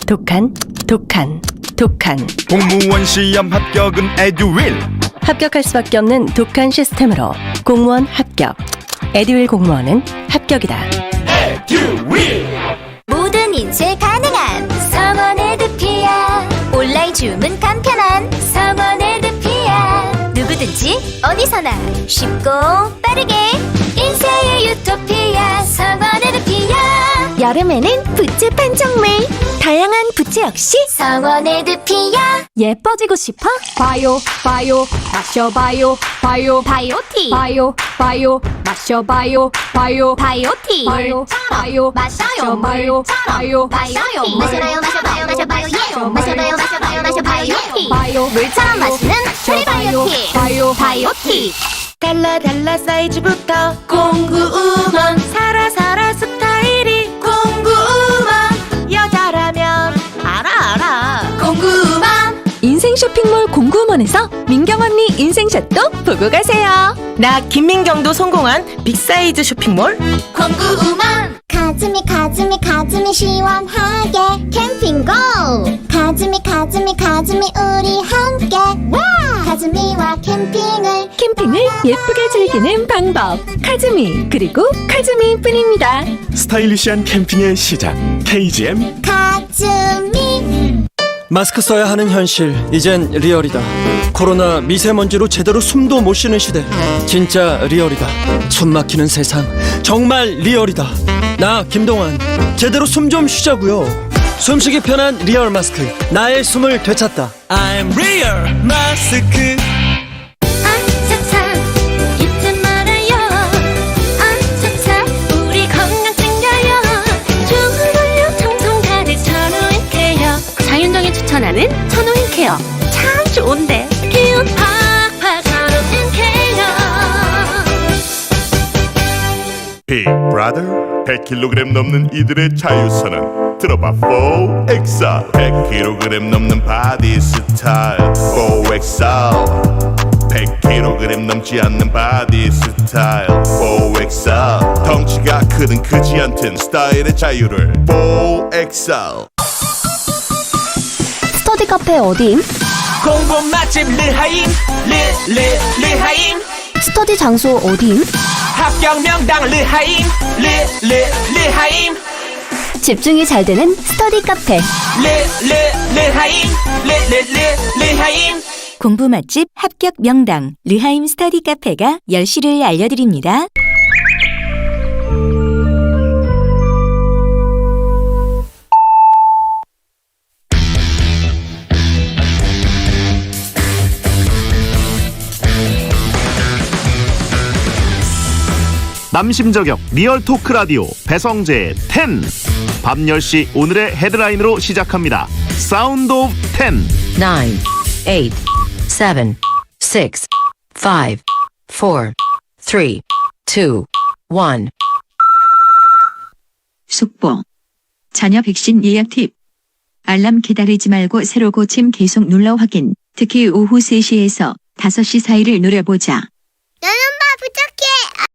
독한, 독한, 독한. 공무원 시험 합격은 에듀윌. 합격할 수밖에 없는 독한 시스템으로 공무원 합격. 에듀윌 공무원은 합격이다. 에듀윌. 모든 인쇄 가능한 성원 에드피아. 온라인 주문 간편한 성원 에드피아. 누구든지 어디서나 쉽고 빠르게 인쇄의 유토피아 성원 에드피아. 여름에는 붓질 판촉물 다양한 붓질 역시 성원 에드피아. 예뻐지고 싶어? 바이오 바이오 마셔봐요 바이오 바이오티 바이오 바이오 마셔봐요 바이오 바이오티 바이오 바이오 마셔요 바이오 바이오 마셔요 마셔봐요 마셔봐요 마셔봐요 예 마셔봐요 마셔봐요 마셔봐요 예 바이오 물처럼 마시는 프리바이오티 바이오 바이오티. 달라 사이즈부터 공구우먼 살아 스타일이 공구우먼 여자라면 알아 공구우먼. 인생 쇼핑몰 공구먼에서 민경 언니 인생샷도 보고 가세요. 나 김민경도 성공한 빅사이즈 쇼핑몰 공구우먼. 가슴이 시원하게 캠핑 고. 가슴이 우리 함께 와. 가슴이와 캠핑을 캠핑을 예쁘게 즐기는 방법 카즈미 그리고 카즈미 뿐입니다. 스타일리시한 캠핑의 시작. KGM. 가슴이. 마스크 써야 하는 현실 이젠 리얼이다. 코로나 미세먼지로 제대로 숨도 못 쉬는 시대. 진짜 리얼이다. 숨 막히는 세상 정말 리얼이다. 나 김동완 제대로 숨 좀 쉬자고요. 숨쉬기 편한 리얼 마스크 나의 숨을 되찾다. I'm real 마스크. 아차차 잊지 말아요. 아차차 우리 건강 챙겨요. 주물러 통통 가득 천우인 케어. 자윤정이 추천하는 천우인 케어 참 좋은데. 기운 팍팍 천우인 케어. 빅 브라더. 100kg 넘는 이들의 자유선언. 들어봐 4엑셀. 100kg 넘는 바디 스타일 4엑셀. 100kg 넘지 않는 바디 스타일 4엑셀. 덩치가 크든 크지 않든 스타일의 자유를 4엑셀. 스터디 카페 어디임? 공부 맛집 르하임 르하임. 스터디 장소 어디임? 합격 명당 르하임 르하임. 집중이 잘 되는 스터디 카페 르하임 르하임. 공부 맛집 합격 명당 르하임 스터디 카페가 10시를 알려드립니다. 남심저격 리얼 토크 라디오 배성재의 10. 밤 10시 오늘의 헤드라인으로 시작합니다. 사운드 오브 10. 9, 8, 7, 6, 5, 4, 3, 2, 1. 속보. 자녀 백신 예약 팁. 알람 기다리지 말고 새로 고침 계속 눌러 확인. 특히 오후 3시에서 5시 사이를 노려보자. 나는 봐 부탁해.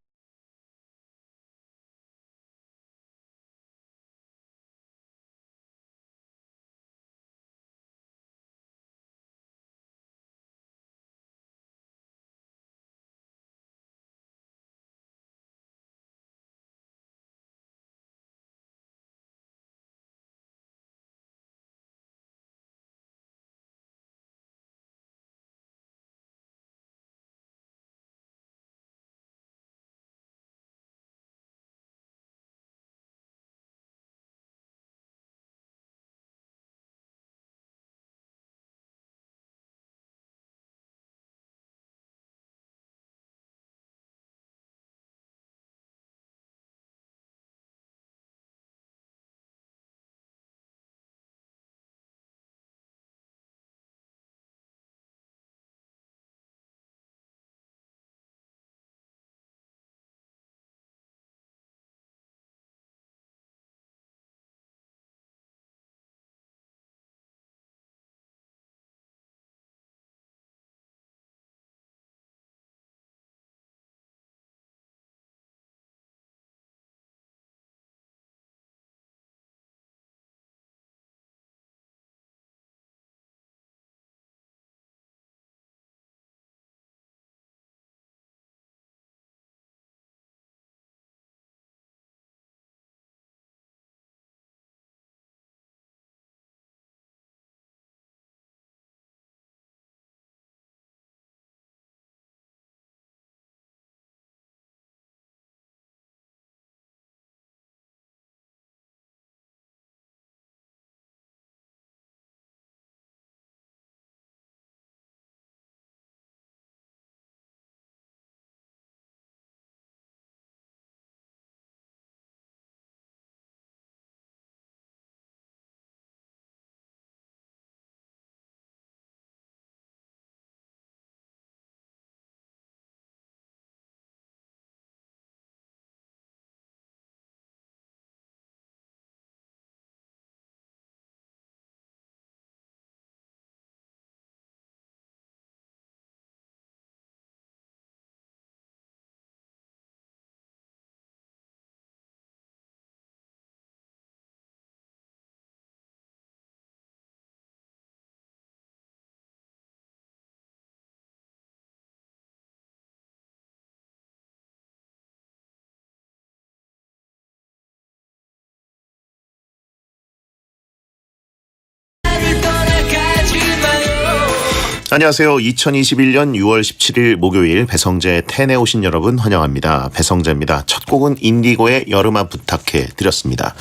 안녕하세요. 2021년 6월 17일 목요일 배성재 텐에 오신 여러분 환영합니다. 배성재입니다. 첫 곡은 인디고의 여름아 부탁해 드렸습니다.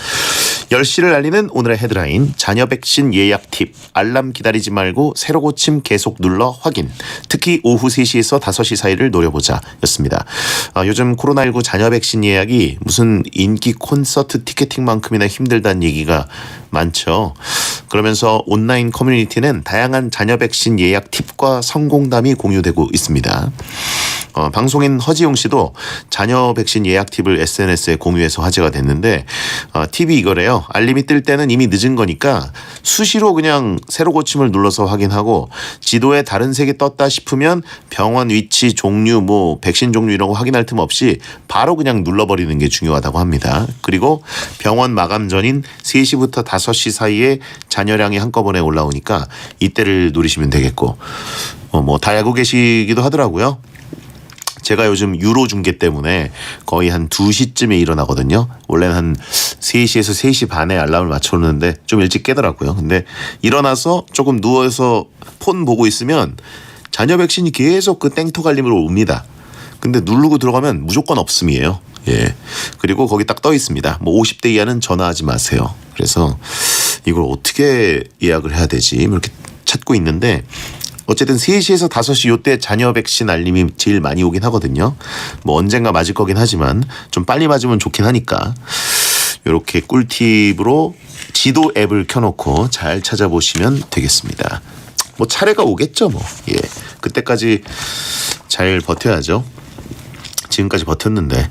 10시를 알리는 오늘의 헤드라인, 자녀 백신 예약 팁, 알람 기다리지 말고 새로 고침 계속 눌러 확인, 특히 오후 3시에서 5시 사이를 노려보자 였습니다. 요즘 코로나19 자녀 백신 예약이 무슨 인기 콘서트 티켓팅만큼이나 힘들다는 얘기가 많죠. 그러면서 온라인 커뮤니티는 다양한 자녀 백신 예약 팁과 성공담이 공유되고 있습니다. 방송인 허지용 씨도 자녀 백신 예약 팁을 SNS에 공유해서 화제가 됐는데 팁이 이거래요. 알림이 뜰 때는 이미 늦은 거니까 수시로 그냥 새로 고침을 눌러서 확인하고 지도에 다른 색이 떴다 싶으면 병원 위치, 종류, 백신 종류 이런 거 확인할 틈 없이 바로 그냥 눌러버리는 게 중요하다고 합니다. 그리고 병원 마감 전인 3시부터 5시 사이에 잔여량이 한꺼번에 올라오니까 이때를 노리시면 되겠고 다 알고 계시기도 하더라고요. 제가 요즘 유로 중계 때문에 거의 한 2시쯤에 일어나거든요. 원래는 한 3시에서 3시 반에 알람을 맞춰놓는데 좀 일찍 깨더라고요. 근데 일어나서 조금 누워서 폰 보고 있으면 자녀 백신이 계속 그 땡톡 알림으로 옵니다. 근데 누르고 들어가면 무조건 없음이에요. 예. 그리고 거기 딱 떠 있습니다. 50대 이하는 전화하지 마세요. 그래서 이걸 어떻게 예약을 해야 되지? 이렇게 찾고 있는데 어쨌든 3시에서 5시 요때 자녀 백신 알림이 제일 많이 오긴 하거든요. 언젠가 맞을 거긴 하지만 좀 빨리 맞으면 좋긴 하니까 이렇게 꿀팁으로 지도 앱을 켜놓고 잘 찾아보시면 되겠습니다. 차례가 오겠죠 예. 그때까지 잘 버텨야죠. 지금까지 버텼는데.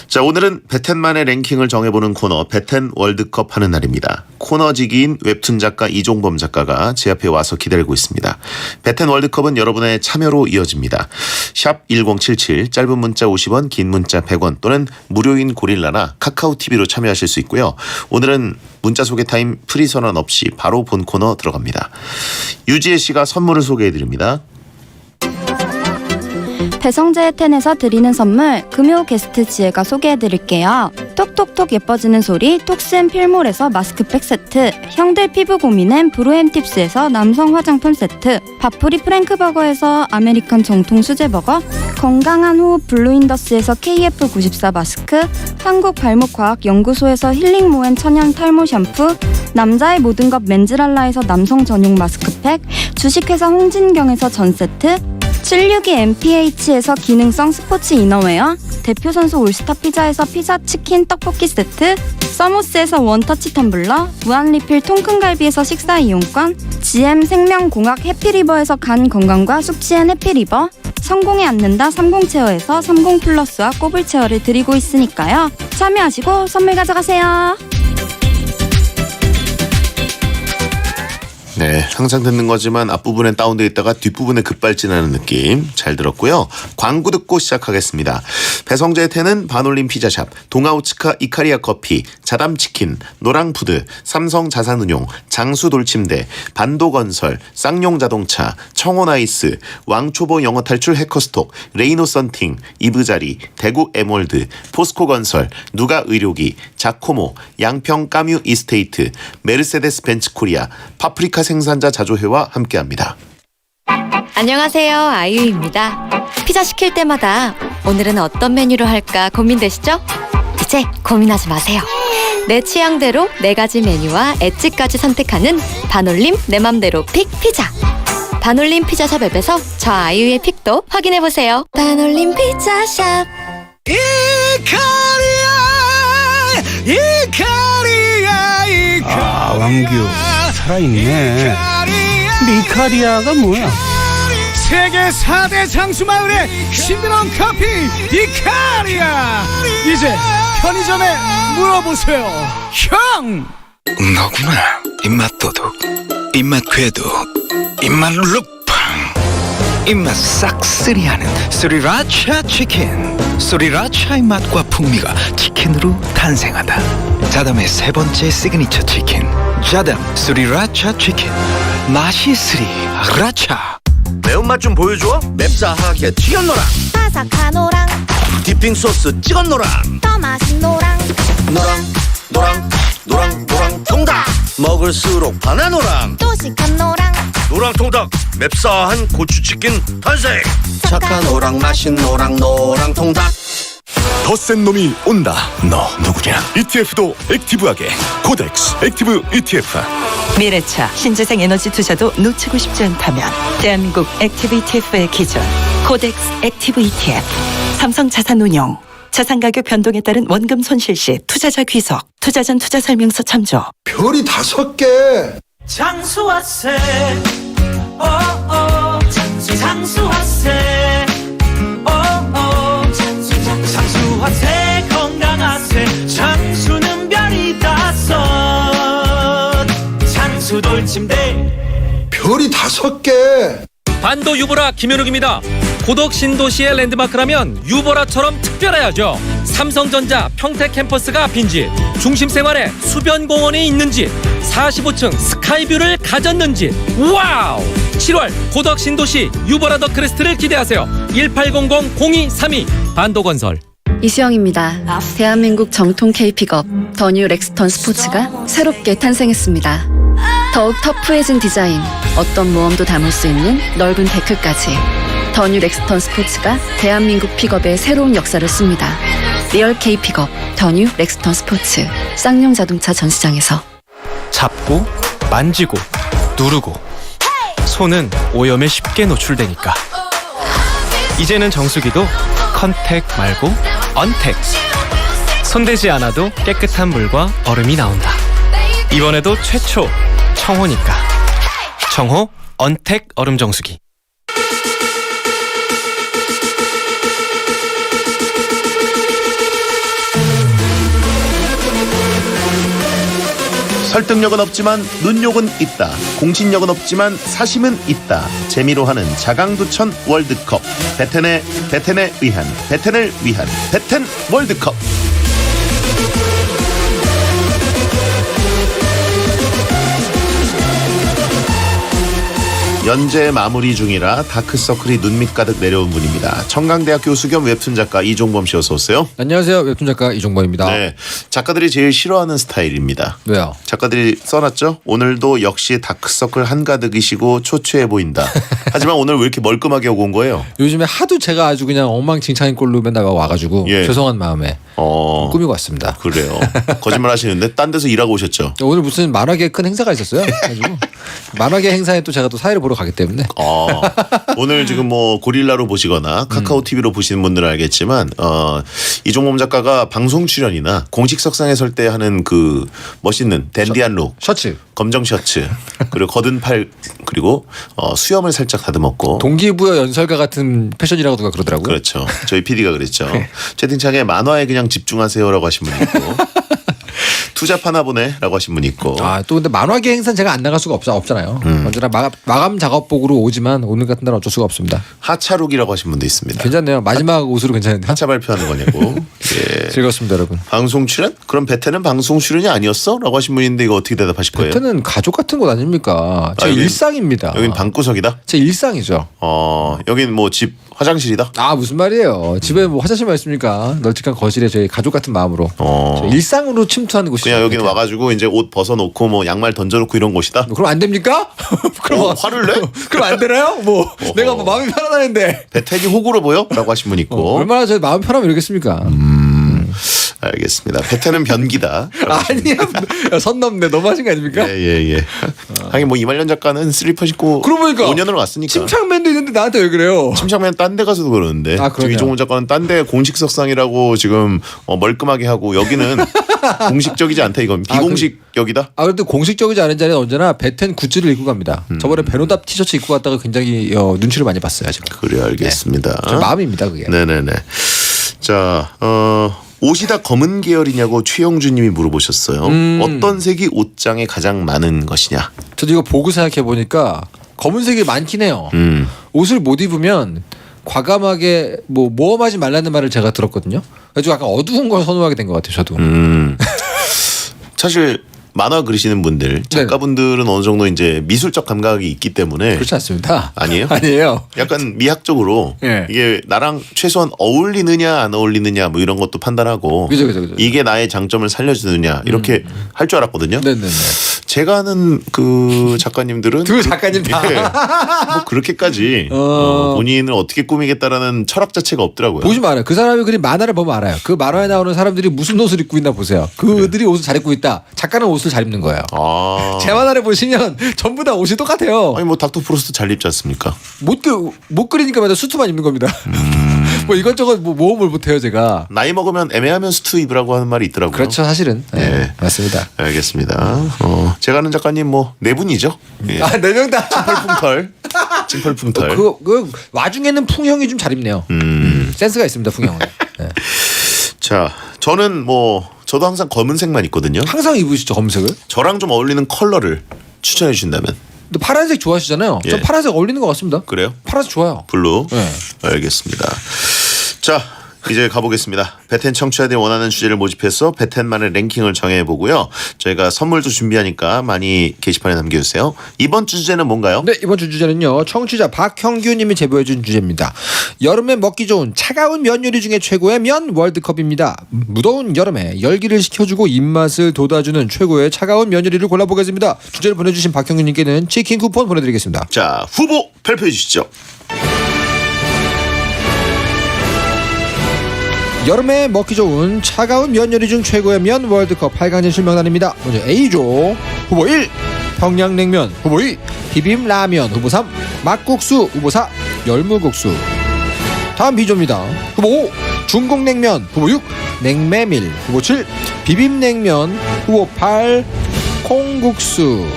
자, 오늘은 베텐만의 랭킹을 정해보는 코너 베텐 월드컵 하는 날입니다. 코너지기인 웹툰 작가 이종범 작가가 제 앞에 와서 기다리고 있습니다. 베텐 월드컵은 여러분의 참여로 이어집니다. 샵 1077 짧은 문자 50원 긴 문자 100원 또는 무료인 고릴라나 카카오TV로 참여하실 수 있고요. 오늘은 문자 소개 타임 프리 선언 없이 바로 본 코너 들어갑니다. 유지혜 씨가 선물을 소개해드립니다. 배성재의 텐에서 드리는 선물 금요 게스트 지혜가 소개해드릴게요. 톡톡톡 예뻐지는 소리 톡스앤필몰에서 마스크팩 세트, 형들 피부 고민은 브로엠팁스에서 남성 화장품 세트, 밥풀이 프랭크버거에서 아메리칸 정통 수제버거, 건강한 호흡 블루인더스에서 KF94 마스크, 한국발목과학연구소에서 힐링모엔 천연 탈모 샴푸, 남자의 모든 것 맨즈랄라에서 남성 전용 마스크팩, 주식회사 홍진경에서 전세트, 762MPH에서 기능성 스포츠 이너웨어, 대표선수 올스타 피자에서 피자 치킨 떡볶이 세트, 서모스에서 원터치 텀블러, 무한리필 통큰갈비에서 식사 이용권, GM 생명공학 해피리버에서 간 건강과 숙취엔 해피리버, 성공에 앉는다 30체어에서 30플러스와 꼬불체어를 드리고 있으니까요. 참여하시고 선물 가져가세요. 네, 항상 듣는 거지만 앞부분엔 다운되어 있다가 뒷부분에 급발진하는 느낌 잘 들었고요. 광고 듣고 시작하겠습니다. 배성재의 텐은 반올림 피자샵, 동아우츠카 이카리아 커피, 자담치킨, 노랑푸드, 삼성자산운용, 장수돌침대, 반도건설, 쌍용자동차, 청원아이스, 왕초보 영어탈출 해커스톡, 레이노썬팅, 이브자리, 대구 에몰드, 포스코건설, 누가의료기, 자코모, 양평 까뮤 이스테이트, 메르세데스 벤츠코리아, 파프리카 생산자 자조회와 함께합니다. 안녕하세요, 아이유입니다. 피자 시킬 때마다 오늘은 어떤 메뉴로 할까 고민되시죠? 이제 고민하지 마세요. 내 취향대로 4가지 메뉴와 엣지까지 선택하는 반올림 내 맘대로 픽 피자. 반올림 피자샵 앱에서 저 아이유의 픽도 확인해보세요. 반올림 피자샵. 아, 왕규 살아있네. 이카리아가 뭐야? 세계 4대 장수마을의 신비로운 커피 이카리아. 이제 편의점에 물어보세요. 형! 너구나. 입맛 도둑, 입맛 궤도, 입맛 루팡, 입맛 싹쓸이하는 스리라차 치킨. 스리라차의 맛과 풍미가 치킨으로 탄생하다. 자담의 3번째 시그니처 치킨, 자담 스리라차 치킨. 맛이 스리라차. 매운맛 좀 보여줘. 맵싸하게 튀겼노랑, 바삭한 디핑 소스 찍었노랑, 더 맛있는 노랑 통닭. 먹을수록 반한 노랑, 또 시큰 노랑, 노랑통닭 맵싸한 고추치킨 탄생. 착한 오랑 맛인 노랑통닭. 더 센 놈이 온다. 너 누구냐? ETF도 액티브하게 코덱스 액티브 ETF. 미래차 신재생 에너지 투자도 놓치고 싶지 않다면 대한민국 액티브 ETF의 기준 코덱스 액티브 ETF. 삼성자산운용 자산 가격 변동에 따른 원금 손실 시 투자자 귀속. 투자 전 투자 설명서 참조. 별이 5개. 장수화세 장수화세 장수화세 건강하세 장수는 별이 5 장수 돌침대 별이 5개. 반도 유보라 김현욱입니다. 고덕 신도시의 랜드마크라면 유보라처럼 특별해야죠. 삼성전자 평택 캠퍼스가 빈지, 중심 생활에 수변 공원이 있는지, 45층 스카이뷰를 가졌는지. 와우! 7월 고덕 신도시 유보라 더 크레스트를 기대하세요. 1800-0232 반도건설. 이수영입니다. 대한민국 정통 K픽업 더뉴 렉스턴 스포츠가 새롭게 탄생했습니다. 더욱 터프해진 디자인, 어떤 모험도 담을 수 있는 넓은 데크까지. 더뉴 렉스턴 스포츠가 대한민국 픽업의 새로운 역사를 씁니다. 리얼 K픽업 더뉴 렉스턴 스포츠. 쌍용 자동차 전시장에서. 잡고 만지고 누르고 손은 오염에 쉽게 노출되니까 이제는 정수기도 컨택 말고 언택. 손대지 않아도 깨끗한 물과 얼음이 나온다. 이번에도 최초 청호니까 청호 언택 얼음 정수기. 설득력은 없지만 눈욕은 있다. 공신력은 없지만 사심은 있다. 재미로 하는 자강두천 월드컵. 베텐을 위한 베텐 월드컵. 연재 마무리 중이라 다크서클이 눈밑 가득 내려온 분입니다. 청강대학 교수 겸 웹툰 작가 이종범 씨 어서 오세요. 안녕하세요. 웹툰 작가 이종범입니다. 네, 작가들이 제일 싫어하는 스타일입니다. 왜요? 작가들이 써놨죠. 오늘도 역시 다크서클 한가득이시고 초췌해 보인다. 하지만 오늘 왜 이렇게 멀끔하게 오고 온 거예요? 요즘에 하도 제가 아주 그냥 엉망진창인 꼴로 맨날 와가지고 죄송한 마음에 꾸미고 왔습니다. 그래요. 거짓말 하시는데 딴 데서 일하고 오셨죠? 오늘 무슨 만화계 큰 행사가 있었어요. 가지고 만화계 행사에 또 제가 또 사회를 보러 가기 때문에 오늘 지금 뭐 고릴라로 보시거나 카카오 TV로 보시는 분들은 알겠지만 이종범 작가가 방송 출연이나 공식 석상에 설 때 하는 그 멋있는 댄디한 룩, 셔츠, 검정 셔츠, 그리고 거든 팔, 그리고 수염을 살짝 다듬었고 동기부여 연설가 같은 패션이라고 누가 그러더라고요. 그렇죠. 저희 PD가 그랬죠. 채팅창에 만화에 그냥 집중하세요라고 하신 분이 있고 투잡하나 보네라고 하신 분이 있고. 또 근데 만화계 행사는 제가 안 나갈 수가 없잖아요. 언제나 마감 작업복으로 오지만 오늘 같은 날은 어쩔 수가 없습니다. 하차룩이라고 하신 분도 있습니다. 괜찮네요. 마지막 옷으로 괜찮은데. 하차 발표하는 거냐고. 예. 즐겁습니다, 여러분. 방송 출연? 그럼 베텐은 방송 출연이 아니었어? 라고 하신 분인데 이거 어떻게 대답하실 거예요? 베텐은 가족 같은 곳 아닙니까? 제 일상입니다. 여긴 방구석이다? 제 일상이죠. 여긴 뭐 집 화장실이다? 무슨 말이에요. 집에 뭐 화장실만 있습니까? 널찍한 거실에 저희 가족 같은 마음으로 일상으로 침투하는 곳이죠. 그냥 여기는 와가지고 이제 옷 벗어놓고 뭐 양말 던져놓고 이런 곳이다? 그럼 안 됩니까? 그럼 화를 내? 그럼 안 되나요? 뭐 내가 뭐 마음이 편하다는데 베텐이 호구로 보여? 라고 하신 분 있고 얼마나 저 마음 편하면 이러겠습니까? 알겠습니다. 베텐은 변기다. 아니야. 선 넘네. 너무 하신 거 아닙니까? 예. 하긴 뭐 이말년 작가는 슬리퍼 신고 그러고 보니까 5년을 왔으니까. 침착맨도 있는데 나한테 왜 그래요? 침착맨 딴 데 가서도 그러는데. 지금 이종훈 작가는 딴 데 공식 석상이라고 지금 멀끔하게 하고 여기는 공식적이지 않다 이건. 비공식적이다? 그래도 공식적이지 않은 자리는 언제나 베텐 굿즈를 입고 갑니다. 저번에 베노답 티셔츠 입고 갔다가 굉장히 눈치를 많이 봤어요. 지금. 그래 알겠습니다. 제 마음입니다 그게. 네네네. 자 옷이 다 검은 계열이냐고 최영주님이 물어보셨어요. 어떤 색이 옷장에 가장 많은 것이냐? 저도 이거 보고 생각해 보니까 검은색이 많긴 해요. 옷을 못 입으면 과감하게 뭐 모험하지 말라는 말을 제가 들었거든요. 그래서 약간 어두운 걸 선호하게 된 것 같아요. 저도. 사실 만화 그리시는 분들, 작가분들은 어느 정도 이제 미술적 감각이 있기 때문에 그렇지 않습니다. 아니에요? 아니에요. 약간 미학적으로 예. 이게 나랑 최소한 어울리느냐 안 어울리느냐 뭐 이런 것도 판단하고 그죠. 이게 나의 장점을 살려주느냐 이렇게 할 줄 알았거든요. 네네네. 제가 아는 그 작가님들은 두 작가님 다 뭐 그렇게까지 본인을 어떻게 꾸미겠다라는 철학 자체가 없더라고요. 보시면 알아요. 그 사람이 그린 만화를 보면 알아요. 그 만화에 나오는 사람들이 무슨 옷을 입고 있나 보세요. 그들이 옷을 잘 입고 있다. 작가는 옷을 잘 입는 거예요. 제 만화를 보시면 전부 다 옷이 똑같아요. 아니 뭐 닥터 프로스트 잘 입지 않습니까? 못 그리니까 맨날 수트만 입는 겁니다. 뭐 이것저것 뭐 모험을 못해요 제가. 나이 먹으면 애매하면 수트 입으라고 하는 말이 있더라고요. 그렇죠 사실은. 네. 맞습니다. 알겠습니다. 제가 아는 작가님 뭐 네 분이죠. 예. 아, 네 명 다. 찜펄풍털. 그 와중에는 풍형이 좀 잘 입네요. 센스가 있습니다 풍형은. 네. 자, 저는 뭐 저도 항상 검은색만 입거든요. 항상 입으시죠 검색을? 저랑 좀 어울리는 컬러를 추천해 주신다면. 근데 파란색 좋아하시잖아요. 예. 전 파란색 어울리는 것 같습니다. 그래요? 파란색 좋아요. 블루. 네. 알겠습니다. 자, 이제 가보겠습니다. 배텐 청취자들이 원하는 주제를 모집해서 배텐만의 랭킹을 정해보고요. 저희가 선물도 준비하니까 많이 게시판에 남겨주세요. 이번 주 주제는 뭔가요? 네, 이번 주 주제는요. 청취자 박형규님이 제보해준 주제입니다. 여름에 먹기 좋은 차가운 면 요리 중에 최고의 면 월드컵입니다. 무더운 여름에 열기를 식혀주고 입맛을 돋아주는 최고의 차가운 면 요리를 골라보겠습니다. 주제를 보내주신 박형규님께는 치킨 쿠폰 보내드리겠습니다. 자, 후보 발표해 주시죠. 여름에 먹기 좋은 차가운 면 요리 중 최고의 면 월드컵 8강 진출 명단입니다. 먼저 A조 후보 1 평양냉면, 후보 2 비빔라면, 후보 3 막국수, 후보 4 열무국수. 다음 B조입니다. 후보 5 중국냉면, 후보 6 냉메밀, 후보 7 비빔냉면, 후보 8 콩국수.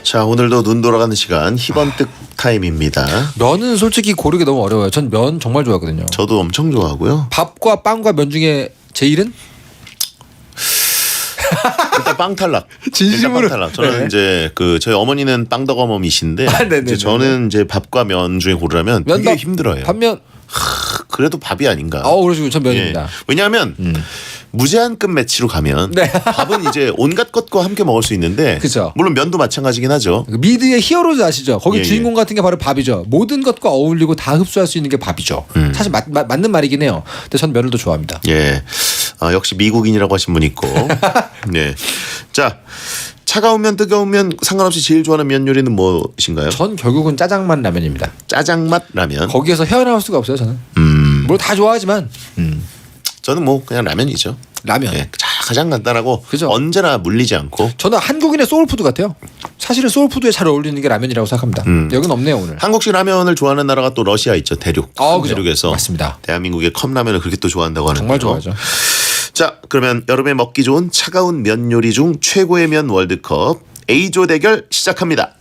자, 오늘도 눈 돌아가는 시간 희번뜩 타임입니다. 면은 솔직히 고르기 너무 어려워요. 전 면 정말 좋아하거든요. 저도 엄청 좋아하고요. 밥과 빵과 면 중에 제일은? 일단 빵 탈락. 진심으로. 일단 빵 탈락. 저는 네. 이제 그 저희 어머니는 빵덕어머니신데 이제 저는 이제 밥과 면 중에 고르라면 되게 면밥, 힘들어요. 반면 그래도 밥이 아닌가. 그러시고 전 면입니다. 예. 왜냐하면 무제한급 매치로 가면 밥은 이제 온갖 것과 함께 먹을 수 있는데 그쵸. 물론 면도 마찬가지긴 하죠. 미드의 히어로즈 아시죠? 거기 예, 주인공 같은 게 바로 밥이죠. 모든 것과 어울리고 다 흡수할 수 있는 게 밥이죠. 사실 맞는 말이긴 해요. 근데 전 면을 더 좋아합니다. 예, 역시 미국인이라고 하신 분 있고. 네, 자 차가운 면, 뜨거운 면 상관없이 제일 좋아하는 면 요리는 무엇인가요? 전 결국은 짜장맛 라면입니다. 짜장맛 라면. 거기에서 헤어나올 수가 없어요. 저는. 뭐 다 좋아하지만. 저는 뭐 그냥 라면이죠. 라면. 예, 가장 간단하고 그죠? 언제나 물리지 않고. 저는 한국인의 소울푸드 같아요. 사실은 소울푸드에 잘 어울리는 게 라면이라고 생각합니다. 여긴 없네요 오늘. 한국식 라면을 좋아하는 나라가 또 러시아 있죠. 대륙. 그죠. 대륙에서. 맞습니다. 대한민국의 컵라면을 그렇게 또 좋아한다고 하는 정말 거죠. 좋아하죠. 자, 그러면 여름에 먹기 좋은 차가운 면 요리 중 최고의 면 월드컵 A조 대결 시작합니다.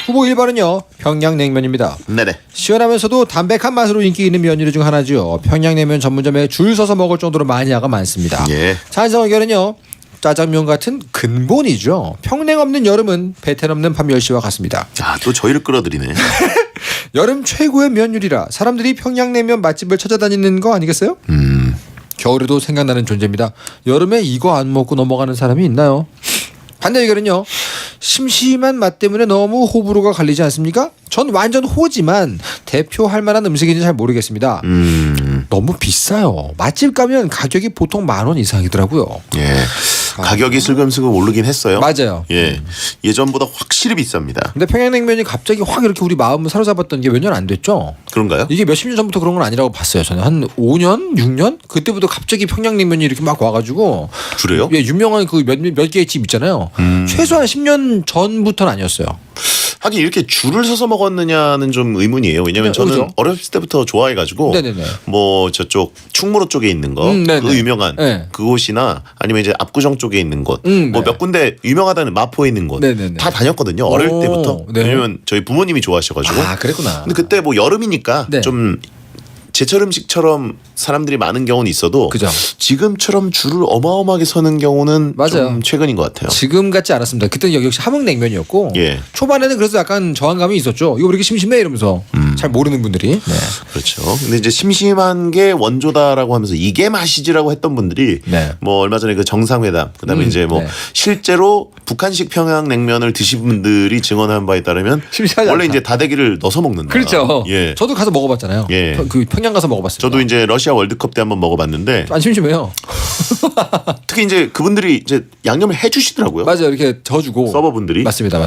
후보 1번은요 평양냉면입니다. 네네. 시원하면서도 담백한 맛으로 인기 있는 면 요리 중 하나죠. 평양냉면 전문점에 줄 서서 먹을 정도로 마니아가 많습니다. 예. 찬성 의견은요 짜장면 같은 근본이죠. 평냉 없는 여름은 배텐 없는 밤 10시와 같습니다. 자, 또 저희를 끌어들이네. 여름 최고의 면 요리라 사람들이 평양냉면 맛집을 찾아다니는 거 아니겠어요? 겨울에도 생각나는 존재입니다. 여름에 이거 안 먹고 넘어가는 사람이 있나요? 반대 의견은요 심심한 맛 때문에 너무 호불호가 갈리지 않습니까? 전 완전 호지만 대표할 만한 음식인지 잘 모르겠습니다. 너무 비싸요. 맛집 가면 가격이 보통 10,000원 이상이더라고요. 예. 가격이 슬금슬금 오르긴 했어요. 맞아요. 예. 예전보다 확실히 비쌉니다. 근데 평양냉면이 갑자기 확 이렇게 우리 마음을 사로잡았던 게 몇 년 안 됐죠? 그런가요? 이게 몇십 년 전부터 그런 건 아니라고 봤어요. 저는 한 5년, 6년 그때부터 갑자기 평양냉면이 이렇게 막 와가지고 그래요? 예, 유명한 그 몇 개의 집 있잖아요. 최소한 10년 전부터는 아니었어요. 하긴 이렇게 줄을 서서 먹었느냐는 좀 의문이에요. 왜냐면 네, 저는 그렇죠. 어렸을 때부터 좋아해가지고 네네네. 뭐 저쪽 충무로 쪽에 있는 거, 네네. 그 유명한 네. 그곳이나 아니면 이제 압구정 쪽에 있는 곳, 뭐 네. 몇 군데 유명하다는 마포에 있는 곳 네네네. 다 다녔거든요. 어릴 오, 때부터. 네. 왜냐면 저희 부모님이 좋아하셔가지고. 아 그랬구나. 근데 그때 뭐 여름이니까 네. 좀 제철 음식처럼 사람들이 많은 경우는 있어도 그죠. 지금처럼 줄을 어마어마하게 서는 경우는 맞아요. 좀 최근인 것 같아요. 지금 같지 않았습니다. 그때는 역시 함흥냉면이었고 예. 초반에는 그래서 약간 저항감이 있었죠. 이거 왜 이렇게 심심해 이러면서 잘 모르는 분들이. 네. 그렇죠. 근데 이제 심심한 게 원조다라고 하면서 이게 맛이지라고 했던 분들이 뭐 얼마 전에 그 정상회담 그다음에 이제 뭐 실제로 북한식 평양냉면을 드신 분들이 증언한 바에 따르면 원래 이제 다대기를 넣어서 먹는다. 그렇죠. 예. 저도 가서 먹어봤잖아요. 예. 그 평양 가서 먹어봤습니다. 저도 이제 러시아 월드컵 때 한번 먹어봤는데 안 심심해요. 특히 이제 그분들이 이제 양념을 해주시더라고요. 맞아요. 이렇게 저어주고 서버분들이. 맞습니다.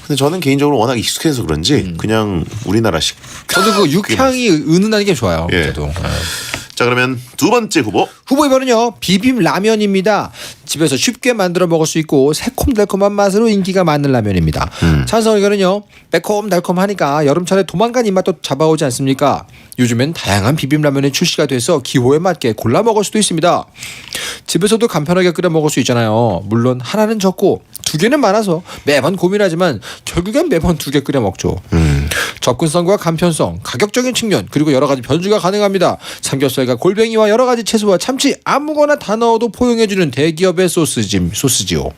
근데 저는 개인적으로 워낙 익숙해서 그런지 그냥 우리나라식. 저도 그 육향이 은은한 게 좋아요. 예. 저도. 자 그러면 두 번째 후보. 후보 2번은요. 비빔 라면입니다. 집에서 쉽게 만들어 먹을 수 있고 새콤달콤한 맛으로 인기가 많은 라면입니다. 찬성 의견은요. 매콤달콤하니까 여름철에 도망간 입맛도 잡아오지 않습니까? 요즘엔 다양한 비빔 라면이 출시가 돼서 기호에 맞게 골라 먹을 수도 있습니다. 집에서도 간편하게 끓여 먹을 수 있잖아요. 물론 하나는 적고 두 개는 많아서 매번 고민하지만 결국엔 매번 두 개 끓여 먹죠. 접근성과 간편성, 가격적인 측면 그리고 여러 가지 변주가 가능합니다. 삼겹살과 골뱅이와 여러 가지 채소와 참치 아무거나 다 넣어도 포용해주는 대기업의 소스지요.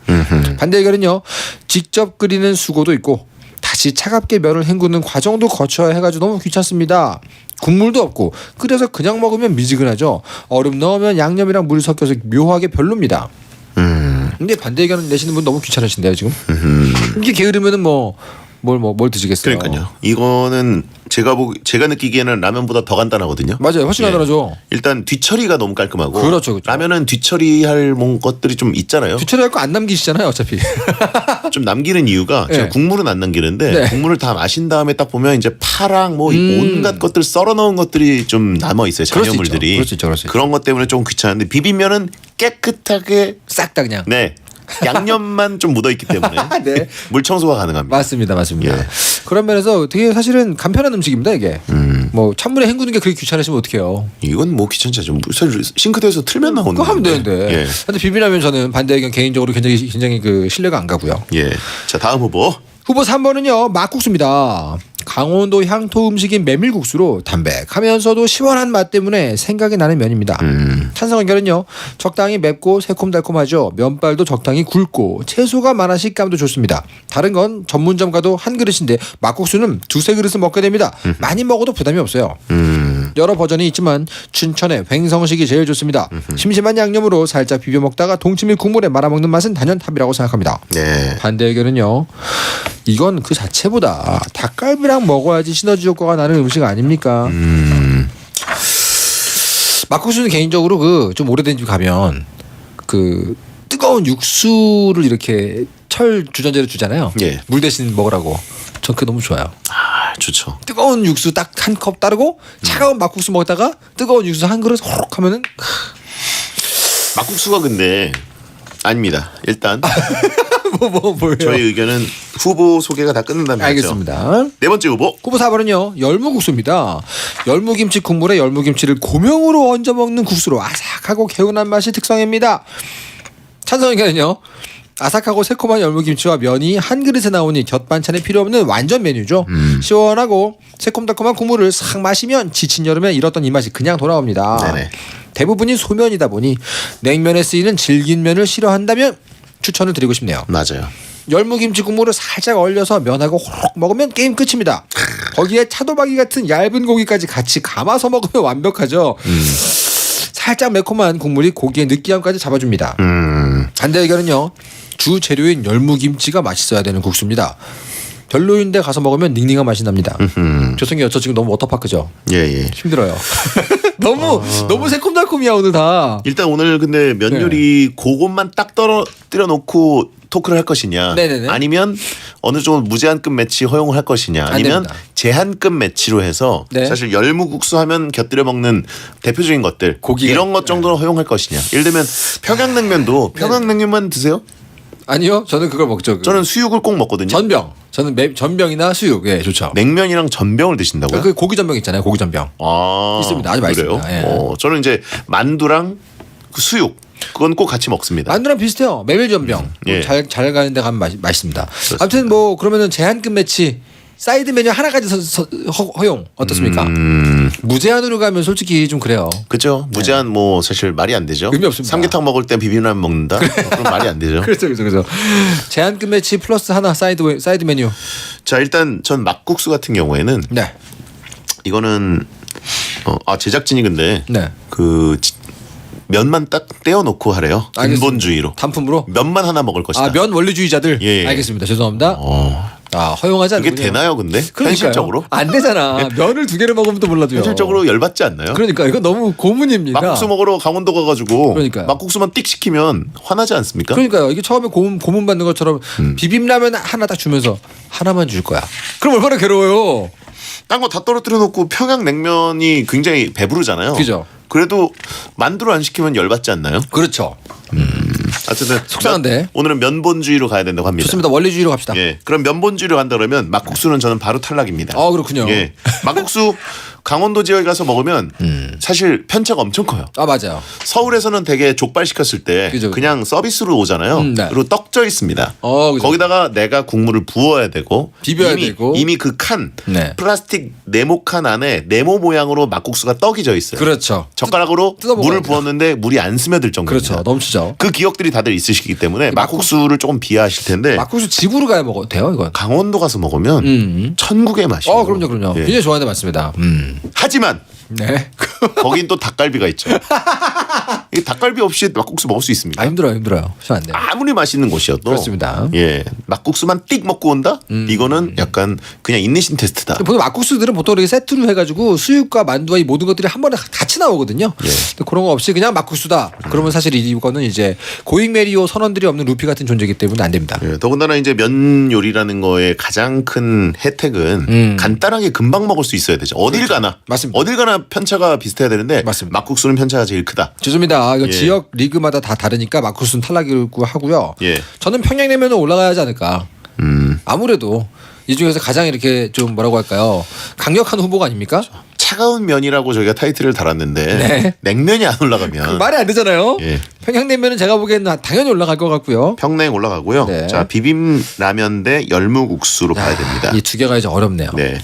반대 의견은요. 직접 끓이는 수고도 있고 다시 차갑게 면을 헹구는 과정도 거쳐야 해가지고 너무 귀찮습니다. 국물도 없고 끓여서 그냥 먹으면 미지근하죠. 얼음 넣으면 양념이랑 물이 섞여서 묘하게 별로입니다. 근데 반대 의견 내시는 분 너무 귀찮으신데요 지금? 이게 게으르면은 뭘 드시겠어요? 그러니까요. 이거는 제가 느끼기에는 라면보다 더 간단하거든요. 맞아요. 훨씬 간단하죠. 일단 뒤처리가 너무 깔끔하고. 그렇죠. 라면은 뒤처리할 것들이 좀 있잖아요. 뒤처리할 거 안 남기시잖아요, 어차피. 좀 남기는 이유가 제가 국물은 안 남기는데 국물을 다 마신 다음에 딱 보면 이제 파랑 뭐 온갖 것들 썰어 넣은 것들이 좀 남아 있어요. 잔여물들이. 그럴 수 있죠. 그런 것 때문에 좀 귀찮은데 비빔면은 깨끗하게 싹 다 그냥. 네. 양념만 좀 묻어있기 때문에 네. 물 청소가 가능합니다. 맞습니다. 그런 면에서 되게 사실은 간편한 음식입니다 이게. 뭐 찬물에 헹구는 게 그렇게 귀찮으시면 어떡해요. 이건 뭐 귀찮지 않죠. 사실 싱크대에서 틀면 나오는 그거 하면 되는데. 예. 근데 비빔라면 저는 반대 의견 개인적으로 굉장히 그 신뢰가 안 가고요. 예. 자 다음 후보. 후보 3번은요. 막국수입니다. 강원도 향토 음식인 메밀국수로 담백하면서도 시원한 맛 때문에 생각이 나는 면입니다. 찬성 의견은요. 적당히 맵고 새콤달콤하죠. 면발도 적당히 굵고 채소가 많아 식감도 좋습니다. 다른 건 전문점 가도 한 그릇인데 막국수는 두세 그릇을 먹게 됩니다. 많이 먹어도 부담이 없어요. 여러 버전이 있지만 춘천의 횡성식이 제일 좋습니다. 심심한 양념으로 살짝 비벼 먹다가 동치미 국물에 말아먹는 맛은 단연탑이라고 생각합니다. 네. 반대 의견은요. 이건 그 자체보다 닭갈비랑 먹어야지 시너지 효과가 나는 음식 아닙니까? 막국수는 개인적으로 그 좀 오래된 집 가면 그 뜨거운 육수를 이렇게 철 주전자로 주잖아요. 예. 물 대신 먹으라고. 전 그게 너무 좋아요. 아 좋죠. 뜨거운 육수 딱 한 컵 따르고 차가운 막국수 먹다가 뜨거운 육수 한 그릇 호록 하면은 막국수가 근데 아닙니다. 일단 뭐예요? 저희 의견은 후보 소개가 다 끝난다면 알겠습니다. 네 번째 후보. 후보 4번은요. 열무국수입니다. 열무김치 국물에 열무김치를 고명으로 얹어 먹는 국수로 아삭하고 개운한 맛이 특성입니다. 찬성 의견은요. 아삭하고 새콤한 열무김치와 면이 한 그릇에 나오니 곁반찬에 필요 없는 완전 메뉴죠. 시원하고 새콤달콤한 국물을 싹 마시면 지친 여름에 잃었던 이 맛이 그냥 돌아옵니다. 네네. 대부분이 소면이다 보니 냉면에 쓰이는 질긴 면을 싫어한다면 추천을 드리고 싶네요. 맞아요. 열무김치 국물을 살짝 얼려서 면하고 호록 먹으면 게임 끝입니다. 거기에 차돌박이 같은 얇은 고기까지 같이 감아서 먹으면 완벽하죠. 살짝 매콤한 국물이 고기의 느끼함까지 잡아줍니다. 반대 의견은요. 주 재료인 열무김치가 맛있어야 되는 국수입니다. 별로인데 가서 먹으면 닝닝한 맛이 납니다. 죄송해요. 저 지금 너무 워터파크죠. 예. 힘들어요. 너무 새콤달콤이야 오늘 다. 일단 오늘 근데 면 요리 그것만 딱 떨어뜨려 놓고 토크를 할 것이냐, 네네네. 아니면 어느 정도 무제한급 매치 허용을 할 것이냐, 아니면 제한급 매치로 해서 사실 열무국수 하면 곁들여 먹는 대표적인 것들 이런 것 정도는 허용할 것이냐. 예를 들면 평양냉면도 평양냉면만 드세요? 아니요, 저는 그걸 먹죠. 저는 수육을 꼭 먹거든요. 전병. 저는 전병이나 수육, 예, 좋죠. 냉면이랑 전병을 드신다고요? 그 고기 전병 있잖아요, 고기 전병. 있습니다, 아주 그래요? 맛있습니다. 예. 저는 이제 만두랑 그 수육. 그건 꼭 같이 먹습니다. 만두랑 비슷해요. 메밀전병. 예. 잘 가는 데 가면 맛있습니다. 아무튼 뭐 그러면은 제한급 매치 사이드 메뉴 하나까지 허용 어떻습니까? 무제한으로 가면 솔직히 좀 그래요. 그죠? 무제한 뭐 사실 말이 안 되죠. 의미 없습니다. 삼계탕 먹을 땐 비빔라면 먹는다. 그럼 말이 안 되죠. 그렇죠. 제한급 매치 플러스 하나 사이드 메뉴. 자, 일단 전 막국수 같은 경우에는 네. 이거는 제작진이 근데 네. 면만 딱 떼어놓고 하래요. 알겠습니다. 근본주의로. 단품으로? 면만 하나 먹을 것이다. 면 원리주의자들. 예. 알겠습니다. 죄송합니다. 허용하지 않군요. 그게 되나요, 근데? 그러니까요. 현실적으로? 안 되잖아. 면을 2개를 먹으면 또 몰라도요. 현실적으로 열받지 않나요? 그러니까 이거 너무 고문입니다. 막국수 먹으러 강원도 가가지고 그러니까요. 막국수만 띡 시키면 화나지 않습니까? 그러니까요. 이게 처음에 고문 받는 것처럼 비빔라면 하나 딱 주면서 하나만 줄 거야. 그럼 얼마나 괴로워요. 딴 거 다 떨어뜨려 놓고 평양냉면이 굉장히 배부르잖아요. 그죠. 그래도 만두를 안 시키면 열받지 않나요? 그렇죠. 어쨌든 속상한데. 오늘은 면본주의로 가야 된다고 합니다. 좋습니다. 원리주의로 갑시다. 예, 그럼 면본주의로 간다 그러면 막국수는 저는 바로 탈락입니다. 그렇군요. 예, 막국수 강원도 지역에 가서 먹으면 사실 편차가 엄청 커요. 맞아요. 서울에서는 되게 족발 시켰을 때 그죠. 그냥 서비스로 오잖아요. 네. 그리고 떡져 있습니다. 그죠. 거기다가 내가 국물을 부어야 되고 비벼야 되고. 이미 그 칸 네. 플라스틱 네모칸 안에 네모 모양으로 막국수가 떡이 져 있어요. 그렇죠. 젓가락으로 뜯어먹어야 물을 돼요. 부었는데 물이 안 스며들 정도입니다. 그렇죠. 넘치죠. 그 기억들이 다들 있으시기 때문에 막국수를 조금 비하하실 텐데 막국수 집으로 가야 먹어도 돼요, 이건. 강원도 가서 먹으면 천국의 맛이에요. 그럼요. 예. 굉장히 좋아하는 맛입니다. 하지만 네. 거긴 또 닭갈비가 있죠. 이 닭갈비 없이 막국수 먹을 수 있습니다. 힘들어요. 안 돼요. 아무리 맛있는 곳이어도 그렇습니다. 예, 막국수만 띡 먹고 온다? 이거는 약간 그냥 인내심 테스트다. 보통 막국수들은 보통 이렇게 세트로 해가지고 수육과 만두와 이 모든 것들이 한 번에 같이 나오거든요. 예. 근데 그런 거 없이 그냥 막국수다. 그러면 사실 이거는 이제 고잉 메리오 선원들이 없는 루피 같은 존재이기 때문에 안 됩니다. 예, 더군다나 이제 면 요리라는 거의 가장 큰 혜택은 간단하게 금방 먹을 수 있어야 되죠. 어딜 가나. 맞습니다. 어딜 가나 편차가 비슷해야 되는데 맞습니다. 막국수는 편차가 제일 크다. 좋습니다. 이거 예. 지역 리그마다 다 다르니까 막국수는 탈락이고 하고요. 예. 저는 평양냉면은 올라가야 하지 않을까. 아무래도 이 중에서 가장 이렇게 좀 뭐라고 할까요? 강력한 후보가 아닙니까? 차가운 면이라고 저희가 타이틀을 달았는데 네. 냉면이 안 올라가면 말이 안 되잖아요. 예. 평양냉면은 제가 보기에는 당연히 올라갈 것 같고요. 평냉 올라가고요. 네. 자, 비빔라면 대 열무국수로 가야 됩니다. 이 두 개가 이제 어렵네요. 네.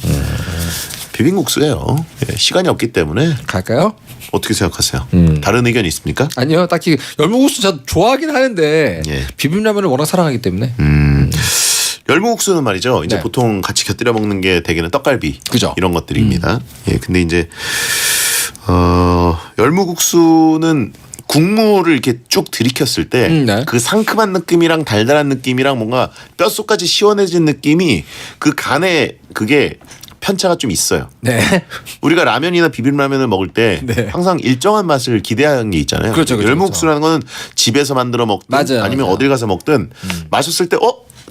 비빔국수예요. 예, 시간이 없기 때문에 갈까요? 어떻게 생각하세요? 다른 의견 있습니까? 아니요, 딱히 열무국수 저 좋아하긴 하는데 예. 비빔라면을 워낙 사랑하기 때문에. 열무국수는 말이죠. 이제 네. 보통 같이 곁들여 먹는 게 대개는 떡갈비 그죠. 이런 것들입니다. 예, 근데 이제 열무국수는 국물을 이렇게 쭉 들이켰을 때 네. 그 상큼한 느낌이랑 달달한 느낌이랑 뭔가 뼈속까지 시원해진 느낌이 그 간에 그게 편차가 좀 있어요. 네. 우리가 라면이나 비빔라면을 먹을 때 네. 항상 일정한 맛을 기대하는 게 있잖아요. 그렇죠. 열무국수라는 거는 집에서 만들어 먹든 맞아요, 아니면 맞아요. 어딜 가서 먹든 마셨을 때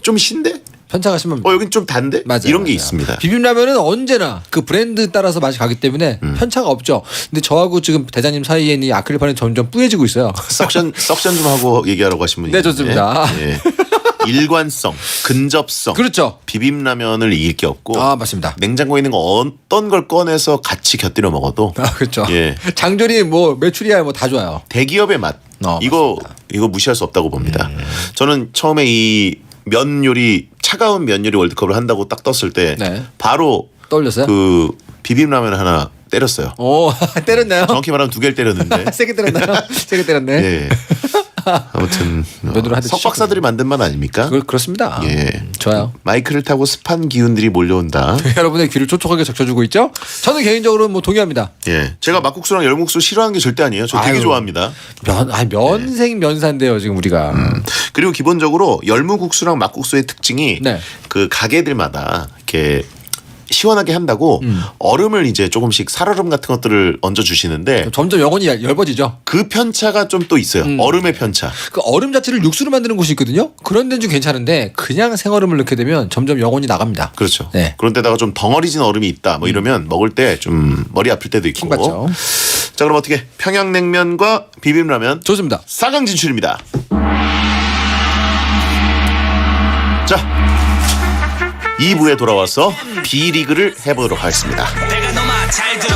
좀 신데? 편차가 심한. 여긴 좀 단데? 이런 게 있습니다. 비빔라면은 언제나 그 브랜드 따라서 맛이 가기 때문에 편차가 없죠. 근데 저하고 지금 대장님 사이에 이 아크릴판이 점점 뿌얘지고 있어요. 석션 좀 하고 얘기하라고 하신 분이 네, 좋습니다. 예. 일관성, 근접성. 그렇죠. 비빔라면을 이길 게 없고. 맞습니다. 냉장고에 있는 거 어떤 걸 꺼내서 같이 곁들여 먹어도. 그렇죠. 예. 장조림 뭐 메추리알 뭐 다 좋아요. 대기업의 맛. 이거 무시할 수 없다고 봅니다. 저는 처음에 이 면 요리 차가운 면 요리 월드컵을 한다고 딱 떴을 때 바로 떠올렸어요? 그 비빔라면을 하나 때렸어요. 때렸나요? 정확히 말하면 2개를 때렸는데. 세게 때렸나요? 세게 때렸네. 예. 아무튼 석박사들이 만든 맛 아닙니까? 그렇습니다. 예, 좋아요. 마이크를 타고 습한 기운들이 몰려온다. 여러분의 귀를 촉촉하게 적셔주고 있죠? 저는 개인적으로 뭐 동의합니다. 예, 제가 막국수랑 열무국수 싫어하는 게 절대 아니에요. 저 되게 좋아합니다. 면생 면사인데요, 지금 우리가. 그리고 기본적으로 열무국수랑 막국수의 특징이 그 가게들마다 이렇게 시원하게 한다고 얼음을 이제 조금씩 살얼음 같은 것들을 얹어 주시는데 점점 영혼이 얇아지죠. 그 편차가 좀 또 있어요. 얼음의 편차. 그 얼음 자체를 육수로 만드는 곳이 있거든요. 그런 데는 좀 괜찮은데 그냥 생얼음을 넣게 되면 점점 영혼이 나갑니다. 그렇죠. 네. 그런 데다가 좀 덩어리진 얼음이 있다. 뭐 이러면 먹을 때 좀 머리 아플 때도 있고. 맞죠. 자, 그럼 어떻게 평양냉면과 비빔라면 좋습니다. 4강 진출입니다. 자, 2부에 돌아와서 B리그를 해보도록 하겠습니다. 내가 너만 잘 들어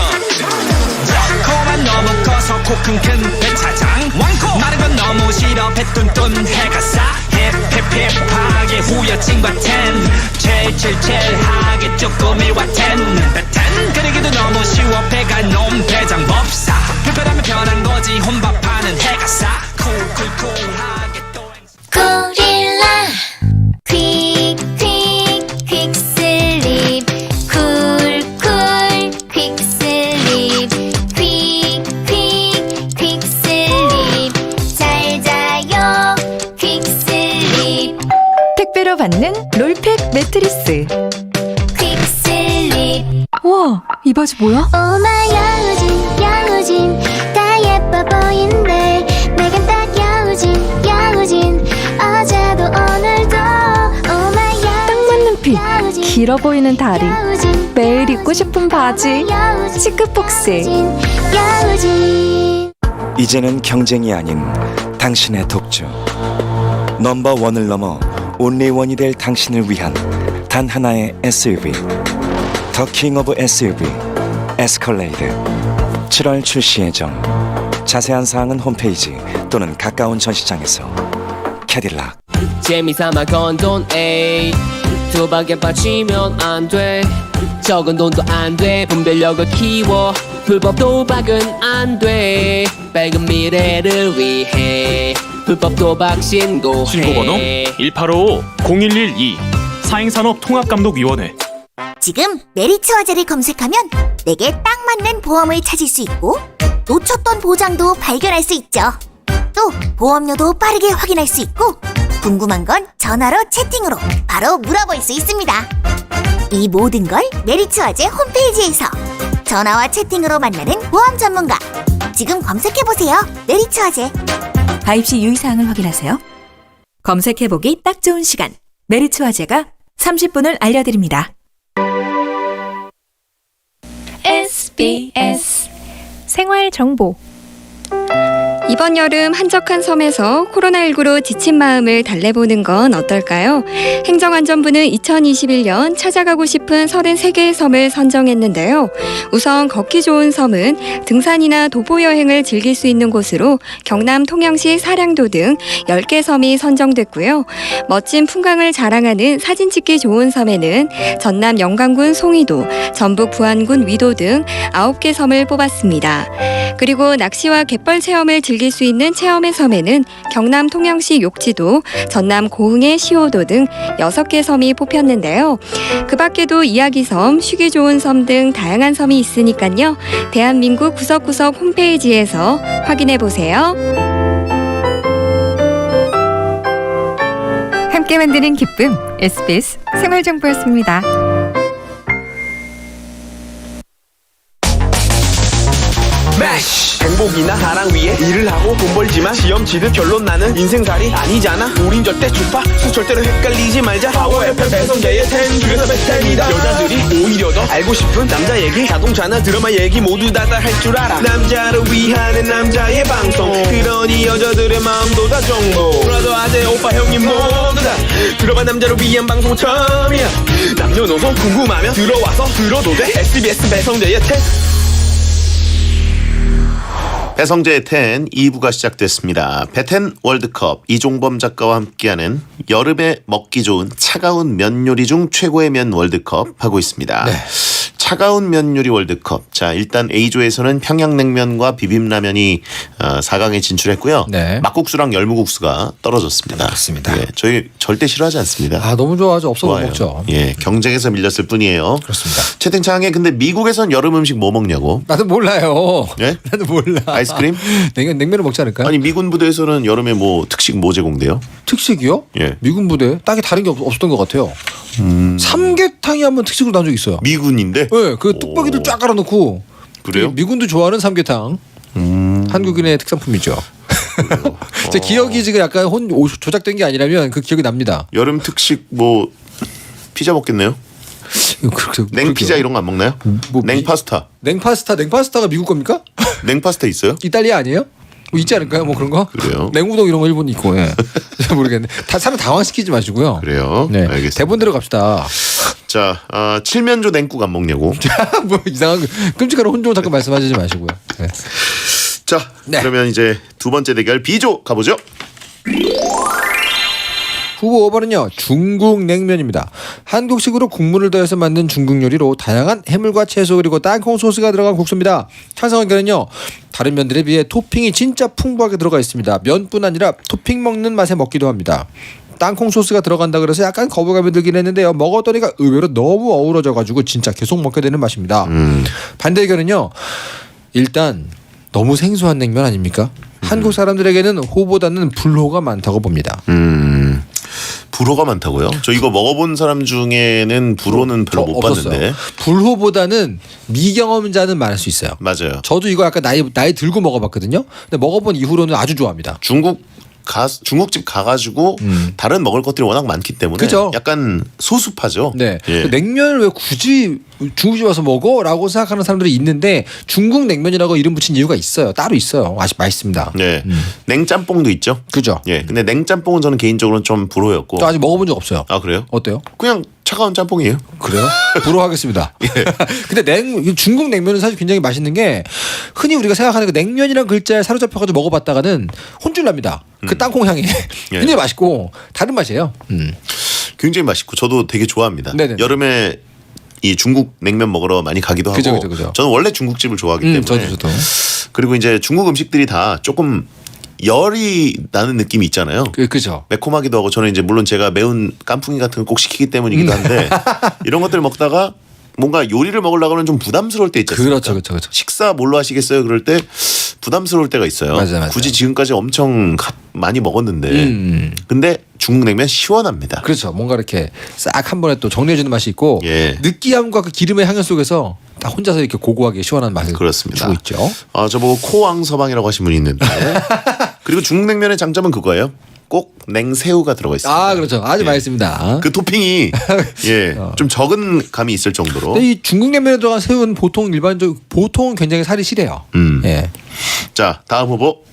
코만 너무 커서 코 큰 큰 배차장 왕코 마른 건 너무 싫어 배뚠뚠 해가 싸 힙힙힙하게 후여친과 첼첼첼하게 쪼꼬미 와텐 그러기도 너무 쉬워 배가 놈 대장법사 불편하면 편한 거지 혼밥하는 해가 싸 쿨쿨쿨하게 또 고릴라 퀵퀵 슬립 쿨쿨 퀵슬립 퀵퀵 슬립 잘 자요 퀵슬립 택배로 받는 롤팩 매트리스. 퀵슬립 와, 이 바지 뭐야? 오마 여우진 다 예뻐 보인대 내겐 딱 여우진 어제도 오늘도 오마 딱 맞는 핏, 길어 보이는 다리, 매일 입고 싶은 바지. 시크폭스. 이제는 경쟁이 아닌 당신의 독주. 넘버원을 넘어 온리원이 될 당신을 위한 단 하나의 SUV. 더 킹 오브 SUV 에스컬레이드. 7월 출시 예정. 자세한 사항은 홈페이지 또는 가까운 전시장에서. 캐딜락. 재미삼아 건 돈 에이 도박에 빠지면 안돼 적은 돈도 안돼 분별력을 키워 불법 도박은 안돼 밝은 미래를 위해 불법 도박 신고해 신고번호 1855-0112 사행산업통합감독위원회. 지금 메리츠 화재를 검색하면 내게 딱 맞는 보험을 찾을 수 있고 놓쳤던 보장도 발견할 수 있죠. 또 보험료도 빠르게 확인할 수 있고 궁금한 건 전화로 채팅으로 바로 물어볼 수 있습니다. 이 모든 걸 메리츠 화재 홈페이지에서 전화와 채팅으로 만나는 보험 전문가. 지금 검색해보세요. 메리츠 화재. 가입 시 유의사항을 확인하세요. 검색해보기 딱 좋은 시간. 메리츠 화재가 30분을 알려드립니다. SBS 생활정보. 이번 여름 한적한 섬에서 코로나19로 지친 마음을 달래보는 건 어떨까요? 행정안전부는 2021년 찾아가고 싶은 33개의 섬을 선정했는데요. 우선 걷기 좋은 섬은 등산이나 도보 여행을 즐길 수 있는 곳으로 경남 통영시 사량도 등 10개 섬이 선정됐고요. 멋진 풍광을 자랑하는 사진 찍기 좋은 섬에는 전남 영광군 송이도, 전북 부안군 위도 등 9개 섬을 뽑았습니다. 그리고 낚시와 갯벌 체험을 즐길 수 있는 체험의 섬에는 경남 통영시 욕지도, 전남 고흥의 시호도 등 6개 섬이 뽑혔는데요. 그 밖에도 이야기섬, 쉬기 좋은 섬 등 다양한 섬이 있으니까요. 대한민국 구석구석 홈페이지에서 확인해보세요. 함께 만드는 기쁨 SBS 생활정보였습니다. 행복이나 사랑 위해 일을 하고 돈 벌지만 시험 치듯 결론 나는 인생살이 아니잖아. 우린 절대 주파수 절대로 헷갈리지 말자. 파워 FM 배성재의 10 중에서 베스트입니다. 여자들이 오히려 더 알고 싶은 남자 얘기, 자동차나 드라마 얘기 모두 다 할 줄 알아. 남자를 위한 남자의 방송, 그러니 여자들의 마음도 다 정보. 브라더 아재 오빠 형님 모두 다 들어봐. 남자를 위한 방송 처음이야. 남녀노소 궁금하면 들어와서 들어도 돼. SBS 배성재의 10. 배성재의 10 2부가 시작됐습니다. 배텐 월드컵 이종범 작가와 함께하는 여름에 먹기 좋은 차가운 면 요리 중 최고의 면 월드컵 하고 있습니다. 네. 차가운 면 요리 월드컵. 자, 일단 A조에서는 평양냉면과 비빔라면이 4강에 진출했고요. 네. 막국수랑 열무국수가 떨어졌습니다. 그렇습니다. 예, 저희 절대 싫어하지 않습니다. 아, 너무 좋아하죠. 없어 못 좋아요. 먹죠. 예, 경쟁에서 밀렸을 뿐이에요. 그렇습니다. 채팅창에 근데 미국에선 여름 음식 뭐 먹냐고. 나도 몰라요. 예? 나도 몰라. 아이스크림? 냉면을 먹지 않을까요? 아니 미군 부대에서는 여름에 뭐 특식 뭐 제공돼요? 특식이요? 예. 미군 부대 딱히 다른 게 없었던 것 같아요. 삼계탕이 한번 특식으로 나온 적 있어요. 미군인데? 네, 그 뚝배기들 쫙 깔아놓고. 그래요? 미군도 좋아하는 삼계탕. 한국인의 특산품이죠. 제 기억이 지금 약간 조작된 게 아니라면 그 기억이 납니다. 여름 특식 뭐 피자 먹겠네요? 냉피자 이런 거 안 먹나요? 냉파스타. 냉파스타가 미국 겁니까? 냉파스타 있어요? 이탈리아 아니에요? 뭐 있지 않을까요? 뭐 그런 거? 그래요. 냉우동 이런 거 일본 있고. 예. 잘 모르겠네. 사람 당황시키지 마시고요. 그래요. 네. 알겠습니다. 대본대로 갑시다. 자, 칠면조 냉국 안 먹냐고. 뭐 이상한 끔찍한 혼종 잠깐 말씀하시지 마시고요. 네. 자, 그러면 이제 두 번째 대결 B조 가보죠. 후보 5번은요. 중국 냉면입니다. 한국식으로 국물을 더해서 만든 중국 요리로 다양한 해물과 채소 그리고 땅콩 소스가 들어간 국수입니다. 찬성 의견은요. 다른 면들에 비해 토핑이 진짜 풍부하게 들어가 있습니다. 면뿐 아니라 토핑 먹는 맛에 먹기도 합니다. 땅콩 소스가 들어간다 그래서 약간 거부감이 들긴 했는데요. 먹었더니가 의외로 너무 어우러져가지고 진짜 계속 먹게 되는 맛입니다. 반대 의견은요. 일단 너무 생소한 냉면 아닙니까? 한국 사람들에게는 호보다는 불호가 많다고 봅니다. 불호가 많다고요? 저 이거 먹어본 사람 중에는 불호는 별로 못 없었어요. 봤는데. 불호보다는 미경험자는 많을 수 있어요. 맞아요. 저도 이거 약간 나이 들고 먹어봤거든요. 근데 먹어본 이후로는 아주 좋아합니다. 중국집 가가지고 다른 먹을 것들이 워낙 많기 때문에 그죠? 약간 소수파죠. 네. 예. 냉면을 왜 굳이 중국집 와서 먹어? 라고 생각하는 사람들이 있는데 중국 냉면이라고 이름 붙인 이유가 있어요. 따로 있어요. 맛있습니다. 네. 냉짬뽕도 있죠. 그죠. 예. 근데 냉짬뽕은 저는 개인적으로는 좀 불호였고. 저 아직 먹어본 적 없어요. 아 그래요? 어때요? 그냥 차가운 짬뽕이에요. 그래요? 불호하겠습니다. 예. 근데 중국 냉면은 사실 굉장히 맛있는 게 흔히 우리가 생각하는 그 냉면이란 글자에 사로잡혀가지고 먹어봤다가는 혼쭐납니다. 그 땅콩 향이 굉장히 맛있고 다른 맛이에요. 굉장히 맛있고 저도 되게 좋아합니다. 네네. 여름에 이 중국 냉면 먹으러 많이 가기도 하고. 그죠. 저는 원래 중국집을 좋아하기 때문에. 저도. 그리고 이제 중국 음식들이 다 조금 열이 나는 느낌이 있잖아요. 그죠. 매콤하기도 하고 저는 이제 물론 제가 매운 깐풍기 같은 걸 꼭 시키기 때문이기도 한데 이런 것들 먹다가 뭔가 요리를 먹으려고는 좀 부담스러울 때 있지 않습니까? 그렇죠. 식사 뭘로 하시겠어요? 그럴 때 부담스러울 때가 있어요. 맞아요. 굳이 지금까지 엄청 많이 먹었는데 근데 중국 냉면 시원합니다. 그렇죠. 뭔가 이렇게 싹 한 번에 또 정리해주는 맛이 있고 예. 느끼함과 그 기름의 향연 속에서 딱 혼자서 이렇게 고고하게 시원한 맛을 그렇습니다. 주고 있죠. 저보고 코왕서방이라고 하신 분이 있는데 그리고 중국 냉면의 장점은 그거예요. 꼭 냉새우가 들어가 있습니다. 아 그렇죠. 아주 맛있습니다. 그 토핑이 좀 적은 감이 있을 정도로. 근데 이 중국 냉면에 들어간 새우는 보통 굉장히 살이 실해요. 예. 자 다음 후보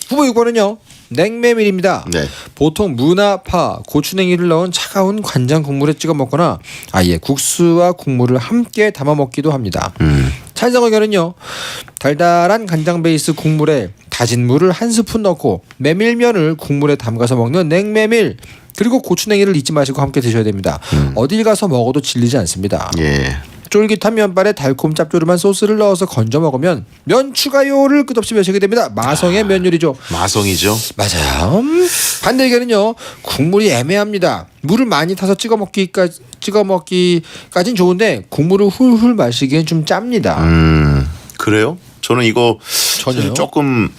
6번은요. 냉메밀입니다. 네. 보통 무나, 파, 고추냉이를 넣은 차가운 간장 국물에 찍어 먹거나 아예 국수와 국물을 함께 담아 먹기도 합니다. 찬성 의견은요. 달달한 간장 베이스 국물에 다진 물을 한 스푼 넣고 메밀면을 국물에 담가서 먹는 냉메밀. 그리고 고추냉이를 잊지 마시고 함께 드셔야 됩니다. 어딜 가서 먹어도 질리지 않습니다. 예. 쫄깃한 면발에 달콤 짭조름한 소스를 넣어서 건져 먹으면 면 추가요를 끝없이 외치게 됩니다. 마성의 면 요리죠. 마성이죠. 맞아요. 반대 의견은요. 국물이 애매합니다. 물을 많이 타서 찍어 먹기까진 좋은데 국물을 훌훌 마시기엔 좀 짭니다. 그래요? 저는 이거 전혀요? 조금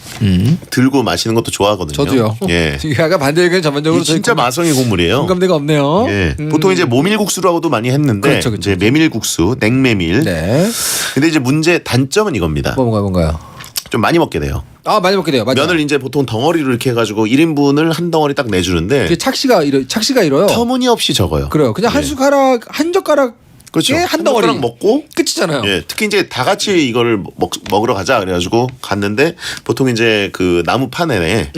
들고 마시는 것도 좋아하거든요. 저도요. 예. 약간 반대 의견 전반적으로 진짜 마성의 국물이에요. 공감대가 없네요. 예. 보통 이제 모밀국수라고도 많이 했는데 그렇죠. 이제 메밀국수, 냉메밀. 네. 근데 이제 단점은 이겁니다. 뭔가요? 좀 많이 먹게 돼요. 많이 먹게 돼요. 맞아요. 면을 이제 보통 덩어리로 이렇게 해가지고 1인분을 한 덩어리 딱 내주는데 착시가 이뤄요. 터무니없이 적어요. 그래요. 그냥 한 젓가락 그렇죠. 한 덩어리 먹고 끝이잖아요. 예, 특히 이제 다 같이 이걸 먹으러 가자 그래가지고 갔는데 보통 이제 그 나무 판에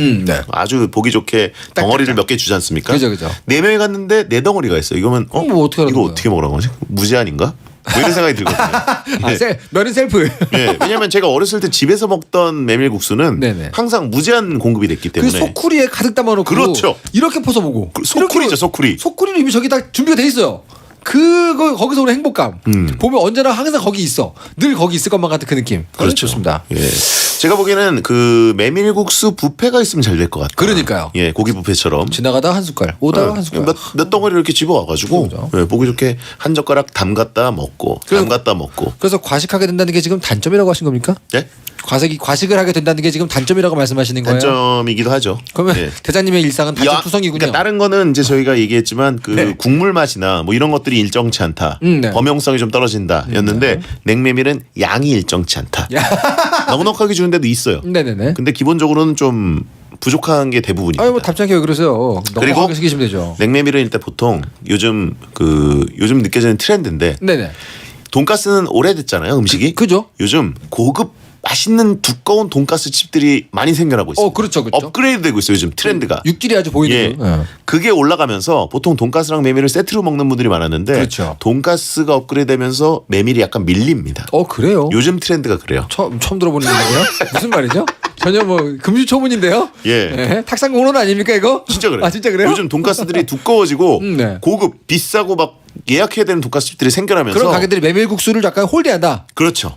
아주 보기 좋게 덩어리를 몇 개 주지 않습니까? 그죠. 4명이 갔는데 4덩어리가 있어요. 이거면 이거 어떻게 먹으라고 하지? 무제한인가? 뭐 이런 생각이 들거든요. 면은 셀프. 예, 왜냐면 제가 어렸을 때 집에서 먹던 메밀국수는 항상 무제한 공급이 됐기 때문에 그 소쿠리에 가득 담아놓고 그렇죠. 이렇게 퍼서 보고 소쿠리죠. 소쿠리는 이미 저기 다 준비가 돼 있어요. 거기서 오는 행복감 보면 언제나 항상 거기 있어. 늘 거기 있을 것만 같은 그 느낌. 그렇죠. 좋습니다. 예. 제가 보기에는 그 메밀국수 뷔페가 있으면 잘 될 것 같아요. 그러니까요. 예, 고기 뷔페처럼 지나가다 한 숟갈, 오다가 한 숟갈. 몇 덩어리를 이렇게 집어와가지고 예, 보기 좋게 한 젓가락 담갔다 먹고 담갔다 먹고. 그래서 과식하게 된다는 게 지금 단점이라고 하신 겁니까? 예? 과식을 하게 된다는 게 지금 단점이라고 말씀하시는 거예요? 단점이기도 하죠. 그러면 예. 대장님의 일상은 단점투성이군요. 그러니까 다른 거는 이제 저희가 얘기했지만 그 국물 맛이나 뭐 이런 것들이 일정치 않다. 범용성이 좀 떨어진다였는데 냉메밀은 양이 일정치 않다. 넉넉하게 주는 데도 있어요. 네네네. 근데 기본적으로는 좀 부족한 게 대부분입니다. 뭐 답지 않게 왜 그러세요? 그리고 시키시면 되죠. 냉메밀은 일단 보통 요즘 느껴지는 트렌드인데 돈가스는 오래됐잖아요. 음식이. 그죠? 요즘 고급 맛있는 두꺼운 돈가스 집들이 많이 생겨나고 있어요. 그렇죠. 업그레이드 되고 있어요. 요즘 트렌드가. 육질이 아주 보이는. 예. 그게 올라가면서 보통 돈가스랑 메밀을 세트로 먹는 분들이 많았는데 그렇죠. 돈가스가 업그레이드되면서 메밀이 약간 밀립니다. 그래요? 요즘 트렌드가 그래요. 처음 들어보는 얘기예요? 무슨 말이죠? 전혀 뭐 금시초문인데요. 예. 네. 탁상공론 아닙니까 이거? 진짜 그래요. 아 진짜 그래요? 요즘 돈가스들이 두꺼워지고 네. 고급 비싸고 막 예약해야 되는 돈가스집들이 생겨나면서 그런 가게들이 메밀국수를 약간 홀대한다. 그렇죠.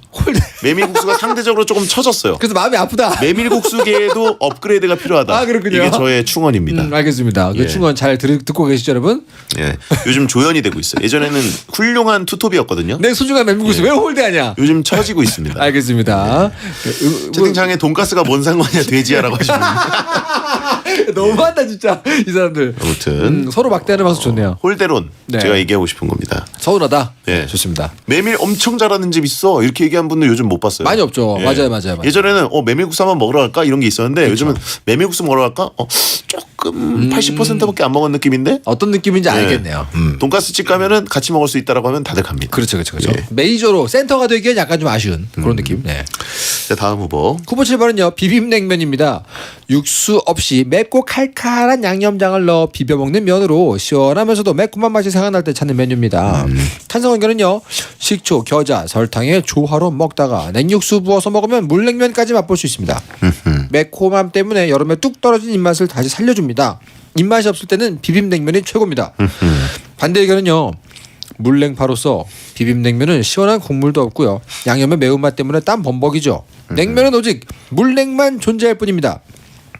메밀국수가 상대적으로 조금 처졌어요. 그래서 마음이 아프다. 메밀국수계에도 업그레이드가 필요하다. 아, 그렇군요. 이게 저의 충언입니다. 알겠습니다. 그 예. 충원 잘 듣고 계시죠 여러분? 예. 요즘 조연이 되고 있어요. 예전에는 훌륭한 투톱이었거든요. 내 소중한 메밀국수 왜 홀대하냐? 요즘 처지고 있습니다. 알겠습니다. 채팅창에 돈가스가 뭔 상관이야 돼지야라고 하시면 너무한다 진짜 이 사람들. 아무튼 서로 막대하는 방송 좋네요. 홀대론 네. 제가 얘기하고 싶은 겁니다. 서운하다. 네. 좋습니다. 메밀 엄청 잘하는 집 있어 이렇게 얘기한 분들 요즘 못 봤어요. 많이 없죠. 예. 맞아요. 예전에는 메밀국수 한번 먹으러 갈까 이런 게 있었는데 그렇죠. 요즘은 메밀국수 먹으러 갈까 조금 80%밖에 안 먹은 느낌인데 어떤 느낌인지 알겠네요. 돈가스 집 가면은 같이 먹을 수 있다라고 하면 다들 갑니다. 그렇죠. 예. 메이저로 센터가 되기엔 약간 좀 아쉬운 그런 느낌. 네. 자, 다음 후보. 후보 7번은요 비빔냉면입니다. 육수 없이 맵고 칼칼한 양념장을 넣어 비벼 먹는 면으로 시원하면서도 매콤한 맛이 생각날 때 찾는 메뉴입니다. 탄성 의견은요 식초, 겨자, 설탕에 조화로 먹다가 냉육수 부어서 먹으면 물냉면까지 맛볼 수 있습니다. 매콤함 때문에 여름에 뚝 떨어진 입맛을 다시 살려줍니다. 입맛이 없을 때는 비빔냉면이 최고입니다. 반대 의견은요 물냉파로서 비빔냉면은 시원한 국물도 없고요 양념의 매운맛 때문에 땀 범벅이죠. 냉면은 오직 물냉만 존재할 뿐입니다.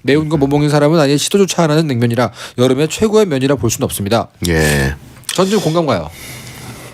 매운 거 못 먹는 사람은 아예 시도조차 안 하는 냉면이라 여름에 최고의 면이라 볼 수는 없습니다. 예. 전 좀 공감 가요.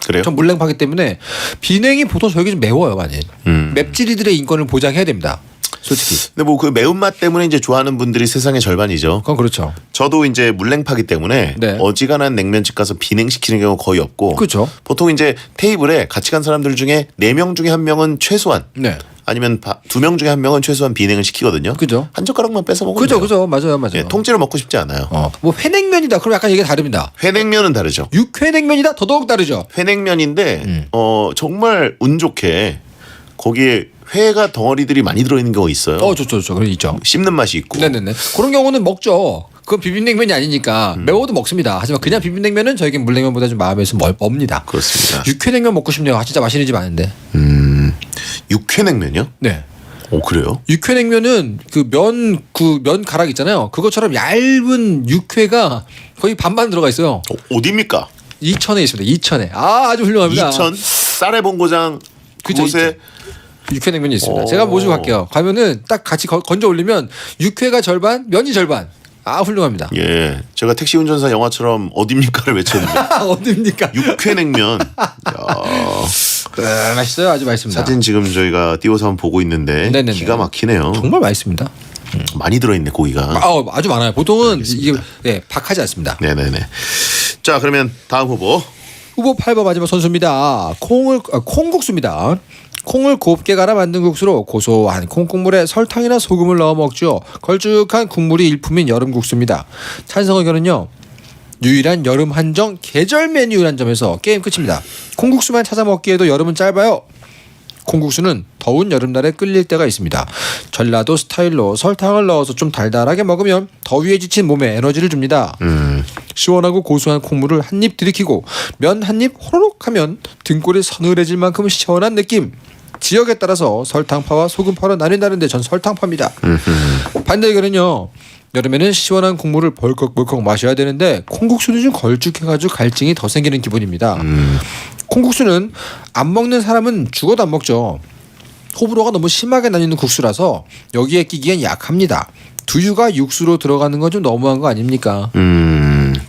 그래요? 전 물냉파기 때문에 비냉이 보통 저에게 좀 매워요 많이. 맵찔이들의 인권을 보장해야 됩니다. 솔직히. 근데 뭐 그 매운맛 때문에 이제 좋아하는 분들이 세상의 절반이죠. 그건 그렇죠. 저도 이제 물냉파기 때문에 네. 어지간한 냉면집 가서 비냉 시키는 경우 거의 없고. 그렇죠. 보통 이제 테이블에 같이 간 사람들 중에 4명 중에 1명은 최소한 네. 아니면 2명 중에 1명은 최소한 비냉을 시키거든요. 그죠. 한 젓가락만 뺏어 먹으면 돼요. 그죠. 맞아요. 예, 통째로 먹고 싶지 않아요. 뭐 회냉면이다. 그럼 약간 얘기가 다릅니다. 회냉면은 다르죠. 육회냉면이다. 더더욱 다르죠. 회냉면인데 정말 운 좋게 거기에 회가 덩어리들이 많이 들어있는 경우가 있어요. 좋죠. 그런 있죠. 씹는 맛이 있고. 네네네. 그런 경우는 먹죠. 그건 비빔냉면이 아니니까 매워도 먹습니다. 하지만 그냥 비빔냉면은 저에겐 물냉면보다 좀 마음에서 멉니다. 그렇습니다. 육회냉면 먹고 싶네요. 진짜 맛있는 집 아는데. 육회냉면이요? 네. 오 그래요? 육회냉면은 그 면 가락 있잖아요. 그것처럼 얇은 육회가 거의 반반 들어가 있어요. 어디입니까? 이천에 있습니다. 이천에. 아주 훌륭합니다. 이천 쌀의 본고장 그곳에 육회냉면이 있습니다. 제가 모시고 갈게요. 가면은 딱 같이 건져 올리면 육회가 절반, 면이 절반. 훌륭합니다. 예, 제가 택시 운전사 영화처럼 어딥니까를 외쳤는데 어딥니까? 육회냉면. 맛있어요. 아주 맛있습니다. 사진 지금 저희가 띄워서 한번 보고 있는데 네네네. 기가 막히네요. 정말 맛있습니다. 많이 들어있네 고기가. 아주 많아요. 보통은 이게 박하지 않습니다. 네네네. 자 그러면 다음 후보 8번 마지막 선수입니다. 콩국수입니다. 콩을 곱게 갈아 만든 국수로 고소한 콩국물에 설탕이나 소금을 넣어 먹죠. 걸쭉한 국물이 일품인 여름 국수입니다. 찬성 의견은요. 유일한 여름 한정 계절 메뉴란 점에서 게임 끝입니다. 콩국수만 찾아 먹기에도 여름은 짧아요. 콩국수는 더운 여름날에 끓일 때가 있습니다. 전라도 스타일로 설탕을 넣어서 좀 달달하게 먹으면 더위에 지친 몸에 에너지를 줍니다. 시원하고 고소한 콩물을 한 입 들이키고 면 한 입 호로록 하면 등골이 서늘해질 만큼 시원한 느낌. 지역에 따라서 설탕파와 소금파로 나뉜다는데 전 설탕파입니다. 반대 의견은요. 여름에는 시원한 국물을 벌컥벌컥 마셔야 되는데 콩국수는 좀 걸쭉해가지고 갈증이 더 생기는 기분입니다. 콩국수는 안 먹는 사람은 죽어도 안 먹죠. 호불호가 너무 심하게 나뉘는 국수라서 여기에 끼기엔 약합니다. 두유가 육수로 들어가는 건 좀 너무한 거 아닙니까?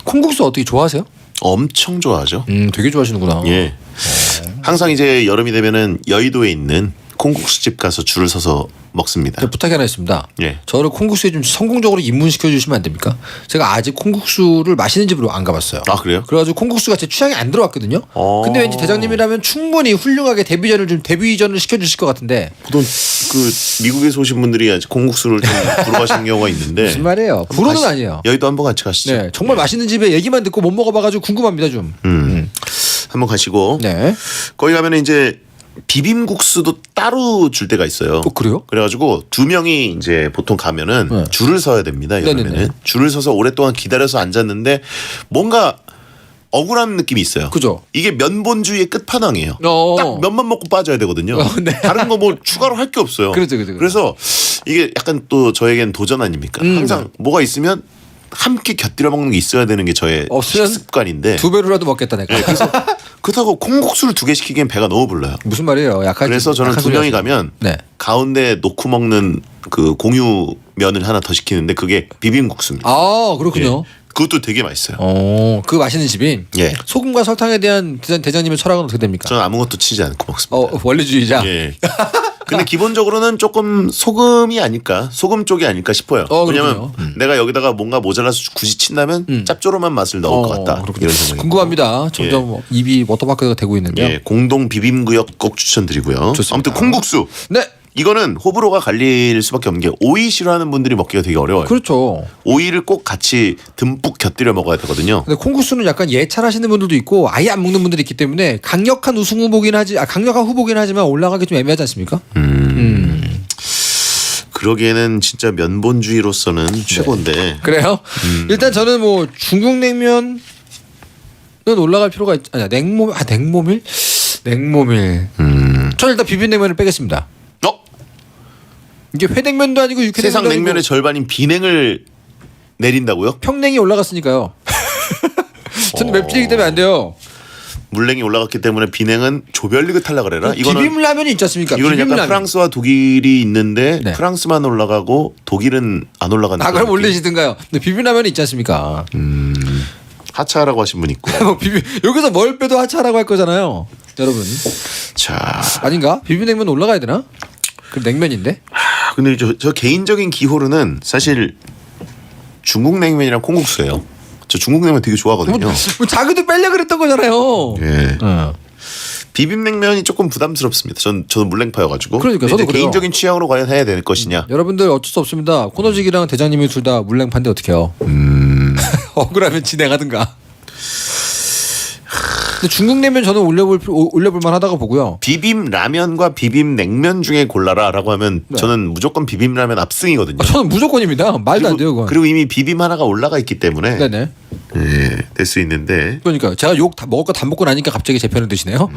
콩국수 어떻게 좋아하세요? 엄청 좋아하죠. 되게 좋아하시는구나. 예. 항상 이제 여름이 되면은 여의도에 있는 콩국수집 가서 줄을 서서 먹습니다. 부탁이 하나 있습니다. 예. 저를 콩국수에 좀 성공적으로 입문시켜 주시면 안 됩니까? 제가 아직 콩국수를 마시는 집으로 안 가봤어요. 아 그래요? 그래가지고 콩국수가 제 취향에 안 들어왔거든요. 근데 왠지 대장님이라면 충분히 훌륭하게 데뷔전을 시켜주실 것 같은데. 보통 그 미국에서 오신 분들이 아직 콩국수를 좀 부러워하시는 경우가 있는데. 무슨 말이에요? 불호는 아니에요. 여의도 한번 같이 가시죠. 네, 정말 맛있는 집에 얘기만 듣고 못 먹어봐가지고 궁금합니다 좀. 한번 가시고. 네. 거기 가면 이제 비빔국수도 따로 줄 때가 있어요. 그래요? 그래가지고 2명이 이제 보통 가면은 줄을 서야 됩니다. 여름에는. 줄을 서서 오랫동안 기다려서 앉았는데 뭔가 억울한 느낌이 있어요. 그죠? 이게 면본주의의 끝판왕이에요. 딱 면만 먹고 빠져야 되거든요. 네. 다른 거 뭐 추가로 할 게 없어요. 그렇죠. 그래서 이게 약간 또 저에겐 도전 아닙니까? 항상 뭐가 있으면 함께 곁들여 먹는 게 있어야 되는 게 저의 식습관인데 2배로라도 먹겠다 내가. 네, 그래서 그렇다고 콩국수를 2개 시키기엔 배가 너무 불러요. 무슨 말이에요? 약간 그래서 저는 약한 2명이 소리 가면 네. 가운데 놓고 먹는 그 공유 면을 하나 더 시키는데 그게 비빔국수입니다. 아 그렇군요. 예. 그것도 되게 맛있어요. 그 맛있는 집이 예. 소금과 설탕에 대한 대장님의 철학은 어떻게 됩니까? 저는 아무것도 치지 않고 먹습니다. 원리주의자. 예. 근데 기본적으로는 조금 소금이 아닐까, 소금 쪽이 아닐까 싶어요. 왜냐면 내가 여기다가 뭔가 모자라서 굳이 친다면 짭조름한 맛을 넣을 것 같다. 이런 생각이 궁금합니다. 점점 입이 워터파크가 되고 있는데요. 예, 공동 비빔구역 꼭 추천드리고요. 좋습니다. 아무튼 콩국수. 네. 이거는 호불호가 갈릴 수밖에 없는 게 오이 싫어하는 분들이 먹기가 되게 어려워요. 그렇죠. 오이를 꼭 같이 듬뿍 곁들여 먹어야 되거든요. 근데 콩국수는 약간 예찰하시는 분들도 있고 아예 안 먹는 분들이 있기 때문에 강력한 우승 후보긴 강력한 후보긴 하지만 올라가기 좀 애매하지 않습니까? 그러기에는 진짜 면본주의로서는 최고인데. 그래요? 일단 저는 뭐 중국 냉면은 올라갈 필요가 아니야. 냉모밀. 저는 일단 비빔냉면을 빼겠습니다. 이게 회냉면도 아니고 육회냉면도 세상 아니고 냉면의 절반인 비냉을 내린다고요? 평냉이 올라갔으니까요. 저는 맵찔이기 때문에 안 돼요. 물냉이 올라갔기 때문에 비냉은 조별리그 탈락을 해라. 이거는 비빔라면이 있지 않습니까? 이거는 비빔라면. 약간 프랑스와 독일이 있는데 프랑스만 올라가고 독일은 안 올라가는. 그럼 올리시든가요. 근데 비빔라면이 있지 않습니까? 하차하라고 하신 분 있고. 여기서 뭘 빼도 하차하라고 할 거잖아요, 여러분. 자, 아닌가? 비빔냉면 올라가야 되나? 그 냉면인데. 근데 저 개인적인 기호로는 사실 중국 냉면이랑 콩국수예요. 저 중국 냉면 되게 좋아하거든요. 뭐 자기도 빼려 그랬던 거잖아요. 예. 비빔냉면이 조금 부담스럽습니다. 저는 물냉파여가지고. 그러니까 저도 그래요. 개인적인 취향으로 과연 해야 될 것이냐. 여러분들 어쩔 수 없습니다. 코너직이랑 대장님이 둘 다 물냉파인데 어떡해요. 억울하면 진행하든가. 근데 중국 냉면 저는 올려볼 만하다고 보고요. 비빔라면과 비빔냉면 중에 골라라라고 하면 저는 무조건 비빔라면 압승이거든요. 저는 무조건입니다. 말도 안 돼요. 그건. 그리고 이미 비빔 하나가 올라가 있기 때문에 네네. 예, 될 수 있는데. 그러니까 제가 욕 다 먹을 거 다 먹고 나니까 갑자기 제 편을 드시네요.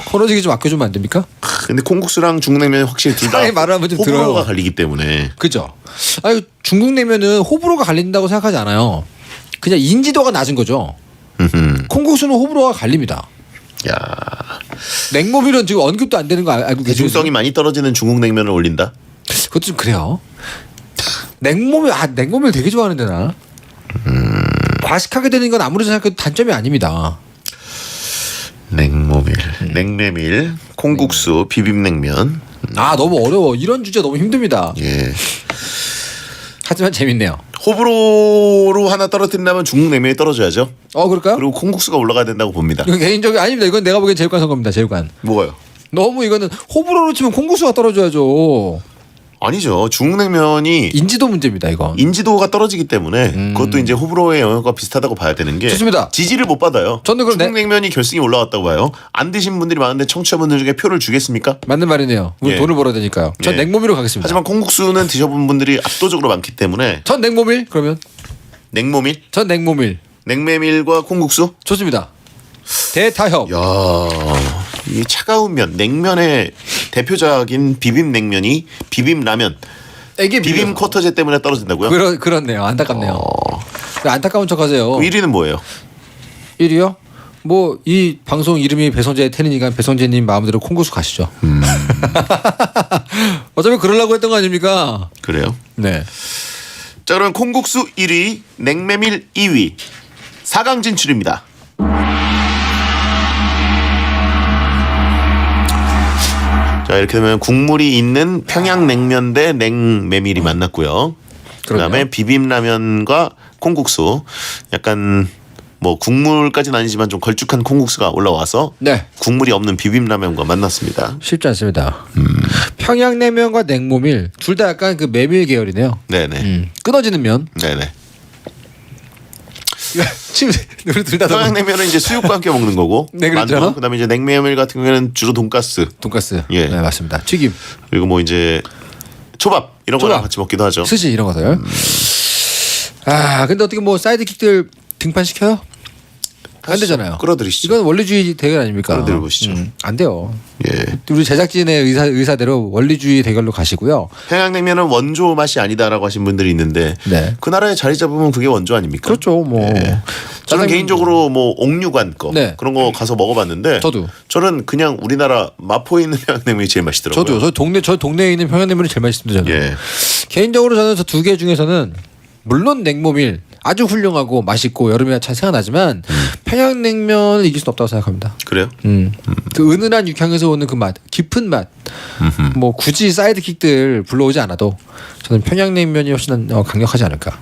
코너직이 좀 아껴주면 안 됩니까? 근데 콩국수랑 중국 냉면 확실히 둘 다 호불호가 갈리기 때문에. 그죠. 아니 중국 냉면은 호불호가 갈린다고 생각하지 않아요. 그냥 인지도가 낮은 거죠. 콩국수는 호불호가 갈립니다. 야. 냉모밀은 지금 언급도 안 되는 거 알고 계세요? 대중성이 많이 떨어지는 중국 냉면을 올린다. 그것도 좀 그래요. 냉모밀 되게 좋아하는데 나. 과식하게 되는 건 아무리 생각해도 단점이 아닙니다. 냉모밀, 냉메밀, 콩국수, 비빔냉면. 너무 어려워. 이런 주제 너무 힘듭니다. 예. 하지만 재밌네요. 호불호로 하나 떨어뜨린다면 중국 냉면이 떨어져야죠. 그럴까요? 그리고 콩국수가 올라가야 된다고 봅니다. 이건 개인적인 아닙니다. 이건 내가 보기엔 제육관 선거입니다. 제육관. 뭐가요? 너무 이거는 호불호로 치면 콩국수가 떨어져야죠. 아니죠. 중국 냉면이 인지도 문제입니다. 이거. 인지도가 떨어지기 때문에 그것도 이제 호불호의 영역과 비슷하다고 봐야 되는 게. 좋습니다. 지지를 못 받아요. 저는 그럼 중국 냉면이 결승에 올라왔다고 봐요. 안 드신 분들이 많은데 청취자분들 중에 표를 주겠습니까? 맞는 말이네요. 우리 예. 돈을 벌어야 되니까요. 전 예. 냉모밀로 가겠습니다. 하지만 콩국수는 드셔본 분들이 압도적으로 많기 때문에. 전 냉모밀 그러면. 냉모밀? 전 냉모밀. 냉메밀과 콩국수? 좋습니다. 대타협. 야, 이 차가운 면, 냉면의 대표적인 비빔냉면이 비빔라면. 비빔 쿼터제 때문에 떨어진다고요? 그렇네요. 안타깝네요. 안타까운 척하세요. 1위는 뭐예요? 1위요? 뭐 이 방송 이름이 배성재 텐이니까 배성재님 마음대로 콩국수 가시죠. 어차피 그러려고 했던 거 아닙니까? 그래요? 네. 자, 그럼 콩국수 1위, 냉메밀 2위, 4강 진출입니다. 자, 이렇게 되면 국물이 있는 평양냉면 대 냉메밀이 만났고요. 그다음에 비빔라면과 콩국수, 약간 뭐 국물까지는 아니지만 좀 걸쭉한 콩국수가 올라와서 국물이 없는 비빔라면과 만났습니다. 쉽지 않습니다. 평양냉면과 냉모밀 둘 다 약간 그 메밀 계열이네요. 네네. 끊어지는 면. 네네. 지금 우리 둘 다 평양냉면은 이제 수육과 함께 먹는 거고. 네, 그렇죠. 만두, 그다음에 이제 냉메밀 같은 경우에는 주로 돈가스. 예, 네, 맞습니다. 튀김. 그리고 뭐 이제 초밥 이런 거랑 같이 먹기도 하죠. 스시 이런 것들. 근데 어떻게 뭐 사이드킥들 등판 시켜요? 안 되잖아요. 끌어들이시죠. 이건 원리주의 대결 아닙니까? 끌어들여 보시죠. 안 돼요. 예. 우리 제작진의 의사대로 원리주의 대결로 가시고요. 평양냉면은 원조 맛이 아니다라고 하신 분들이 있는데 그 나라에 자리 잡으면 그게 원조 아닙니까? 그렇죠. 뭐 저는 개인적으로 뭐 옥류관 거 그런 거 가서 먹어봤는데 저는 그냥 우리나라 마포에 있는 평양냉면이 제일 맛있더라고요. 저도 저 동네에 있는 평양냉면이 제일 맛있습니다. 저는. 개인적으로 저는 저 두 개 중에서는 물론 냉모밀 아주 훌륭하고 맛있고 여름에 잘 생각나지만 평양냉면을 이길 수는 없다고 생각합니다. 그래요? 그 은은한 육향에서 오는 그 맛, 깊은 맛, 뭐 굳이 사이드킥들 불러오지 않아도 저는 평양냉면이 훨씬 강력하지 않을까.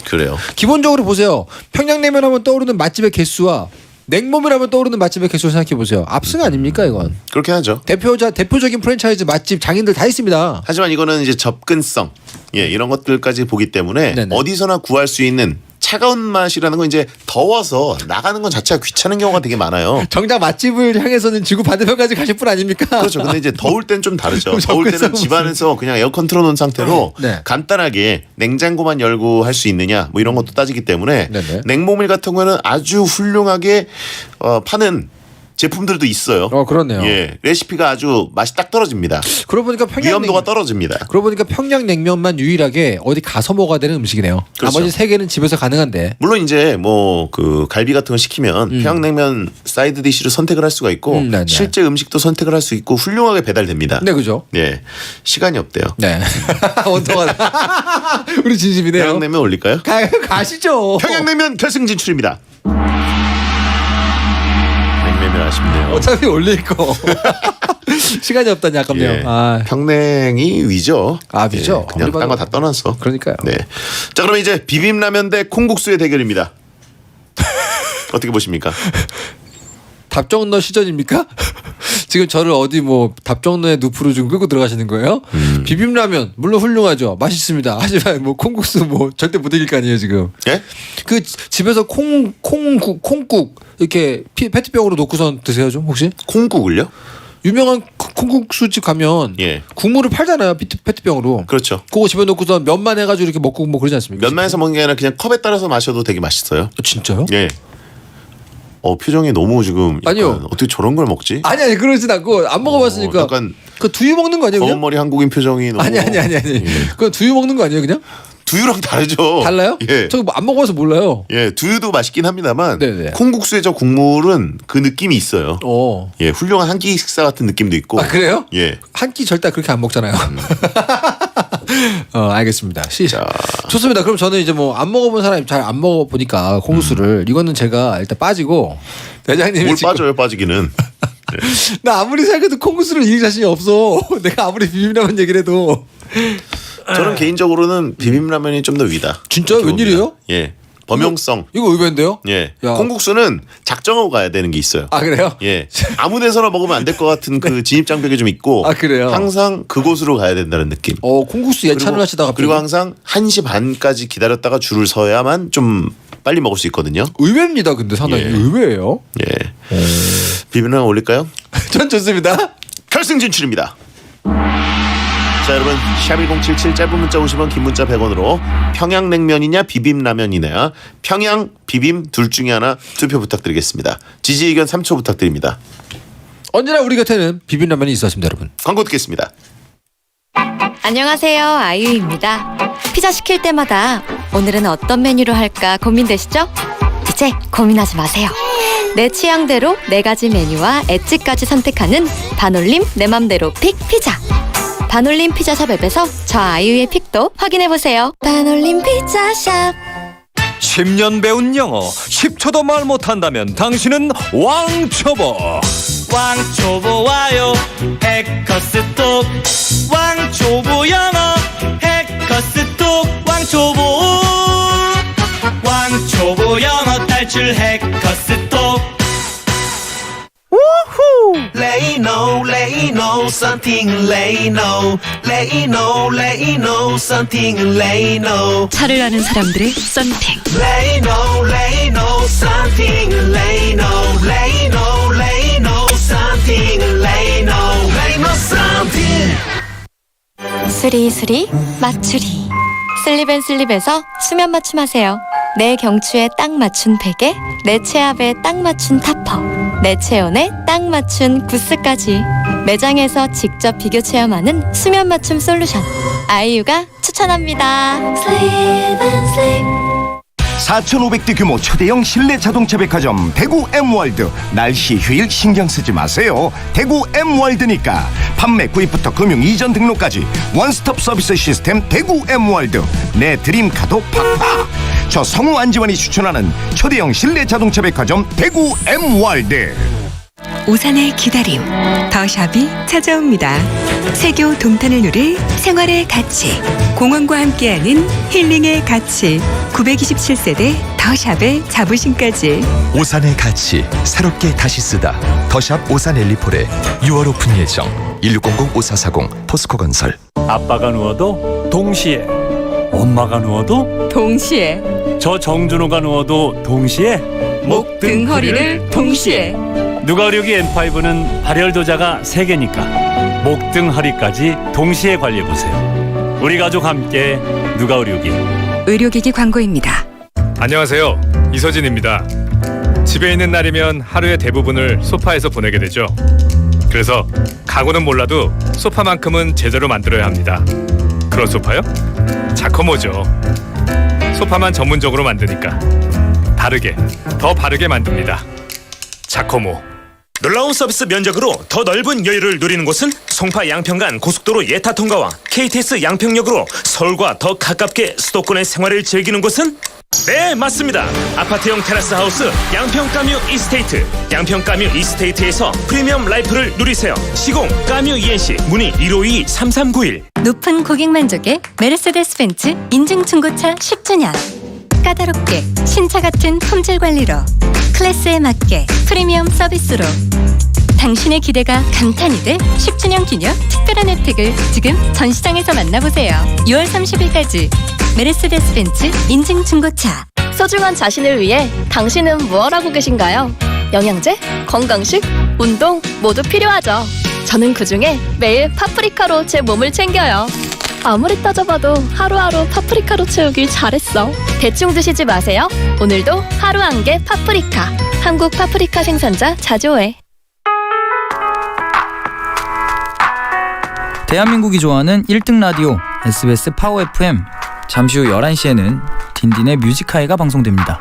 그래요. 기본적으로 보세요. 평양냉면 하면 떠오르는 맛집의 개수와 냉모밀 하면 떠오르는 맛집의 개수를 생각해 보세요. 압승 아닙니까 이건? 그렇게 하죠. 대표적인 프랜차이즈 맛집 장인들 다 있습니다. 하지만 이거는 이제 접근성, 이런 것들까지 보기 때문에 어디서나 구할 수 있는 차가운 맛이라는 건 이제 더워서 나가는 건 자체가 귀찮은 경우가 되게 많아요. 정작 맛집을 향해서는 지구 반대편까지 가실 분 아닙니까? 그렇죠. 근데 이제 더울 땐 좀 다르죠. 더울 때는 집안에서 그냥 에어컨 틀어놓은 상태로 간단하게 냉장고만 열고 할 수 있느냐 뭐 이런 것도 따지기 때문에 냉모밀 같은 거는 아주 훌륭하게 파는 제품들도 있어요. 그렇네요. 레시피가 아주 맛이 딱 떨어집니다. 그러고 보니까 위험도가 떨어집니다. 그러고 보니까 평양냉면만 유일하게 어디 가서 먹어야 되는 음식이네요. 그렇죠. 나머지 세 개는 집에서 가능한데. 물론 이제 뭐 그 갈비 같은 거 시키면 평양냉면 사이드 디시로 선택을 할 수가 있고 실제 음식도 선택을 할 수 있고 훌륭하게 배달됩니다. 네, 그죠? 시간이 없대요. 네. 원통하다. 우리 진심이네요. 평양냉면 올릴까요? 가시죠. 평양냉면 결승 진출입니다. 냉면을 아쉽네요. 어차피 올릴 거. 시간이 없다니 아깝네요. 평냉이 위죠. 위죠. 그냥 딴 거 다 떠났어. 그러니까요. 자, 그럼 이제 비빔라면 대 콩국수의 대결입니다. 어떻게 보십니까? 답정너 시전입니까? 지금 저를 어디 뭐 답정너의 늪으로 좀 끌고 들어가시는 거예요? 비빔라면 물론 훌륭하죠. 맛있습니다. 하지만 뭐 콩국수 뭐 절대 못 이길 거 아니에요 지금. 그 집에서 콩국 이렇게 페트병으로 놓고선 드세요 좀 혹시? 콩국을요? 유명한 콩국수집 가면 국물을 팔잖아요 페트병으로. 그렇죠. 그거 집에 놓고서 면만 해가지고 이렇게 먹고 뭐 그러지 않습니까? 면만 해서 먹는 게 아니라 그냥 컵에 따라서 마셔도 되게 맛있어요. 진짜요? 표정이 너무 지금 아니요. 어떻게 저런 걸 먹지? 아니 그러진 않고 안 먹어봤으니까. 약간 그 두유 먹는 거 아니에요? 검은 머리 한국인 표정이 너무. 아니. 그건 두유 먹는 거 아니에요 그냥? 두유랑 다르죠. 달라요? 저 안 먹어봐서 몰라요. 두유도 맛있긴 합니다만 콩국수의 저 국물은 그 느낌이 있어요. 훌륭한 한 끼 식사 같은 느낌도 있고. 그래요? 한 끼 절대 그렇게 안 먹잖아요. 알겠습니다. 좋습니다. 그럼 저는 이제 뭐 안 먹어본 사람이 잘 안 먹어보니까 콩국수를 이거는 제가 일단 빠지고 대장님이 뭘 빠져요 빠지기는. 나 아무리 생각해도 콩국수를 이길 자신이 없어. 내가 아무리 비빔라면 얘기를 해도. 저는 개인적으로는 비빔라면이 좀 더 위다. 진짜요? 웬일이에요? 범용성. 이거 의외인데요? 콩국수는 작정하고 가야 되는 게 있어요. 그래요? 아무 데서나 먹으면 안 될 것 같은 그 진입장벽이 좀 있고. 그래요? 항상 그곳으로 가야 된다는 느낌. 콩국수 예찬을 하시다가 그리고 항상 1시 반까지 기다렸다가 줄을 서야만 좀 빨리 먹을 수 있거든요. 의외입니다. 근데 상당히 의외예요. 비빔라면 올릴까요? 전 좋습니다. 결승 진출입니다. 자, 여러분 샵1077 짧은 문자 50원 긴 문자 100원으로 평양냉면이냐 비빔라면이냐 평양 비빔 둘 중에 하나 투표 부탁드리겠습니다. 지지 의견 3초 부탁드립니다. 언제나 우리 곁에는 비빔라면이 있었습니다. 여러분. 광고 듣겠습니다. 안녕하세요. 아이유입니다. 피자 시킬 때마다 오늘은 어떤 메뉴로 할까 고민되시죠? 이제 고민하지 마세요. 내 취향대로 4가지 메뉴와 엣지까지 선택하는 반올림 내 맘대로 픽 피자. 반올림 피자샵 앱에서 저 아이유의 픽도 확인해보세요. 반올림 피자샵. 10년 배운 영어 10초도 말 못한다면 당신은 왕초보. 왕초보 와요 해커스톡 왕초보 영어 해커스톡 왕초보 영어 탈출 해커스톡. Lay no, something lay no. Lay no, something lay no. 차를 아는 사람들의 썬팅. Lay no, something lay no. Lay no, something lay no. Lay no, something. 수리수리 맞추리. 슬립앤슬립에서 수면 맞춤하세요. 내 경추에 딱 맞춘 베개, 내 체압에 딱 맞춘 타퍼, 내 체온에 딱 맞춘 구스까지 매장에서 직접 비교 체험하는 수면 맞춤 솔루션 아이유가 추천합니다. 4,500대 규모 초대형 실내 자동차 백화점 대구 M월드. 날씨 휴일 신경 쓰지 마세요. 대구 M월드니까. 판매 구입부터 금융 이전 등록까지 원스톱 서비스 시스템 대구 M월드. 내 드림카도 팍팍. 저 성우 안지원이 추천하는 초대형 실내 자동차 백화점 대구 M월드. 오산의 기다림, 더샵이 찾아옵니다. 세교 동탄을 누릴 생활의 가치, 공원과 함께하는 힐링의 가치, 927세대 더샵의 자부심까지. 오산의 가치 새롭게 다시 쓰다. 더샵 오산 엘리폴에 6월 오픈 예정. 1600-5440 포스코건설. 아빠가 누워도 동시에, 엄마가 누워도 동시에, 저 정준호가 누워도 동시에, 목, 등, 허리를 동시에. 누가의료기 M5는 발열도자가 3개니까 목, 등, 허리까지 동시에 관리해보세요. 우리 가족 함께 누가의료기. 의료기기 광고입니다. 안녕하세요. 이서진입니다. 집에 있는 날이면 하루의 대부분을 소파에서 보내게 되죠. 그래서 가구는 몰라도 소파만큼은 제대로 만들어야 합니다. 그런 소파요? 자커모죠. 소파만 전문적으로 만드니까 다르게, 더 바르게 만듭니다. 자커모. 놀라운 서비스 면적으로 더 넓은 여유를 누리는 곳은 송파 양평간 고속도로 예타 통과와 KTX 양평역으로 서울과 더 가깝게 수도권의 생활을 즐기는 곳은? 네, 맞습니다. 아파트형 테라스 하우스 양평까뮤 이스테이트. 양평까뮤 이스테이트에서 프리미엄 라이프를 누리세요. 시공 까뮤 ENC 문의 1522-3391. 높은 고객 만족의 메르세데스 벤츠 인증 중고차 10주년. 까다롭게 신차 같은 품질 관리로, 클래스에 맞게 프리미엄 서비스로 당신의 기대가 감탄이 될 10주년 기념 특별한 혜택을 지금 전시장에서 만나보세요. 6월 30일까지 메르세데스 벤츠 인증 중고차. 소중한 자신을 위해 당신은 무엇 하고 계신가요? 영양제, 건강식, 운동 모두 필요하죠. 저는 그중에 매일 파프리카로 제 몸을 챙겨요. 아무리 따져봐도 하루하루 파프리카로 채우길 잘했어. 대충 드시지 마세요. 오늘도 하루 한 개 파프리카. 한국 파프리카 생산자 자조해. 대한민국이 좋아하는 1등 라디오 SBS 파워 FM. 잠시 후 11시에는 딘딘의 뮤직하이가 방송됩니다.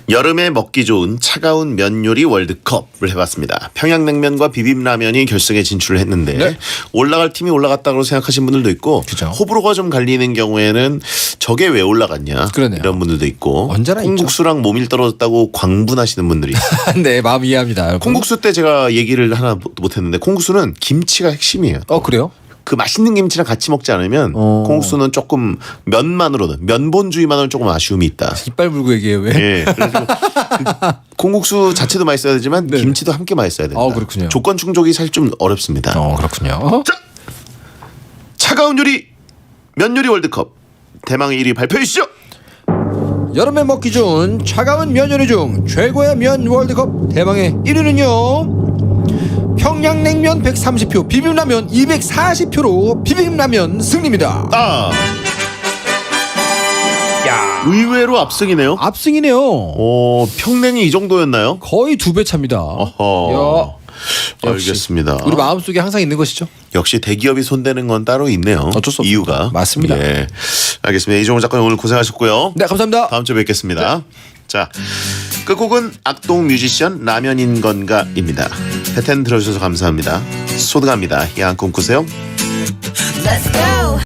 여름에 먹기 좋은 차가운 면 요리 월드컵을 해봤습니다. 평양냉면과 비빔라면이 결승에 진출을 했는데 네. 올라갈 팀이 올라갔다고 생각하신 분들도 있고 그쵸. 호불호가 좀 갈리는 경우에는 저게 왜 올라갔냐 그러네요. 이런 분들도 있고 언제나 콩국수랑 몸이 떨어졌다고 광분하시는 분들이 있어요. 네, 마음 이해합니다. 여러분. 콩국수 때 제가 얘기를 하나 못했는데 콩국수는 김치가 핵심이에요. 그래요? 그 맛있는 김치랑 같이 먹지 않으면 콩국수는 조금 면만으로는 면본주의만으로는 조금 아쉬움이 있다. 이빨 물고 얘기해요 왜? 예. 그래서 콩국수 자체도 맛있어야 되지만 네. 김치도 함께 맛있어야 된다. 그렇군요. 조건 충족이 사실 좀 어렵습니다. 그렇군요. 자, 차가운 요리 면 요리 월드컵 대망의 1위 발표해 주시죠. 여름에 먹기 좋은 차가운 면 요리 중 최고의 면 월드컵 대망의 1위는요. 평양냉면 130표, 비빔라면 240표로 비빔라면 승리입니다. 야, 의외로 압승이네요. 압승이네요. 평냉이 이 정도였나요? 거의 2배 차입니다. 알겠습니다. 우리 마음속에 항상 있는 것이죠. 역시 대기업이 손대는 건 따로 있네요. 어쩔 수 없습니다. 이유가. 맞습니다. 예. 알겠습니다. 이종훈 작가님 오늘 고생하셨고요. 네, 감사합니다. 다음 주에 뵙겠습니다. 네. 자, 끝곡은 악동 뮤지션 라면인 건가입니다. 패턴 들어주셔서 감사합니다. 소등합니다. 야한 꿈 꾸세요. Let's go.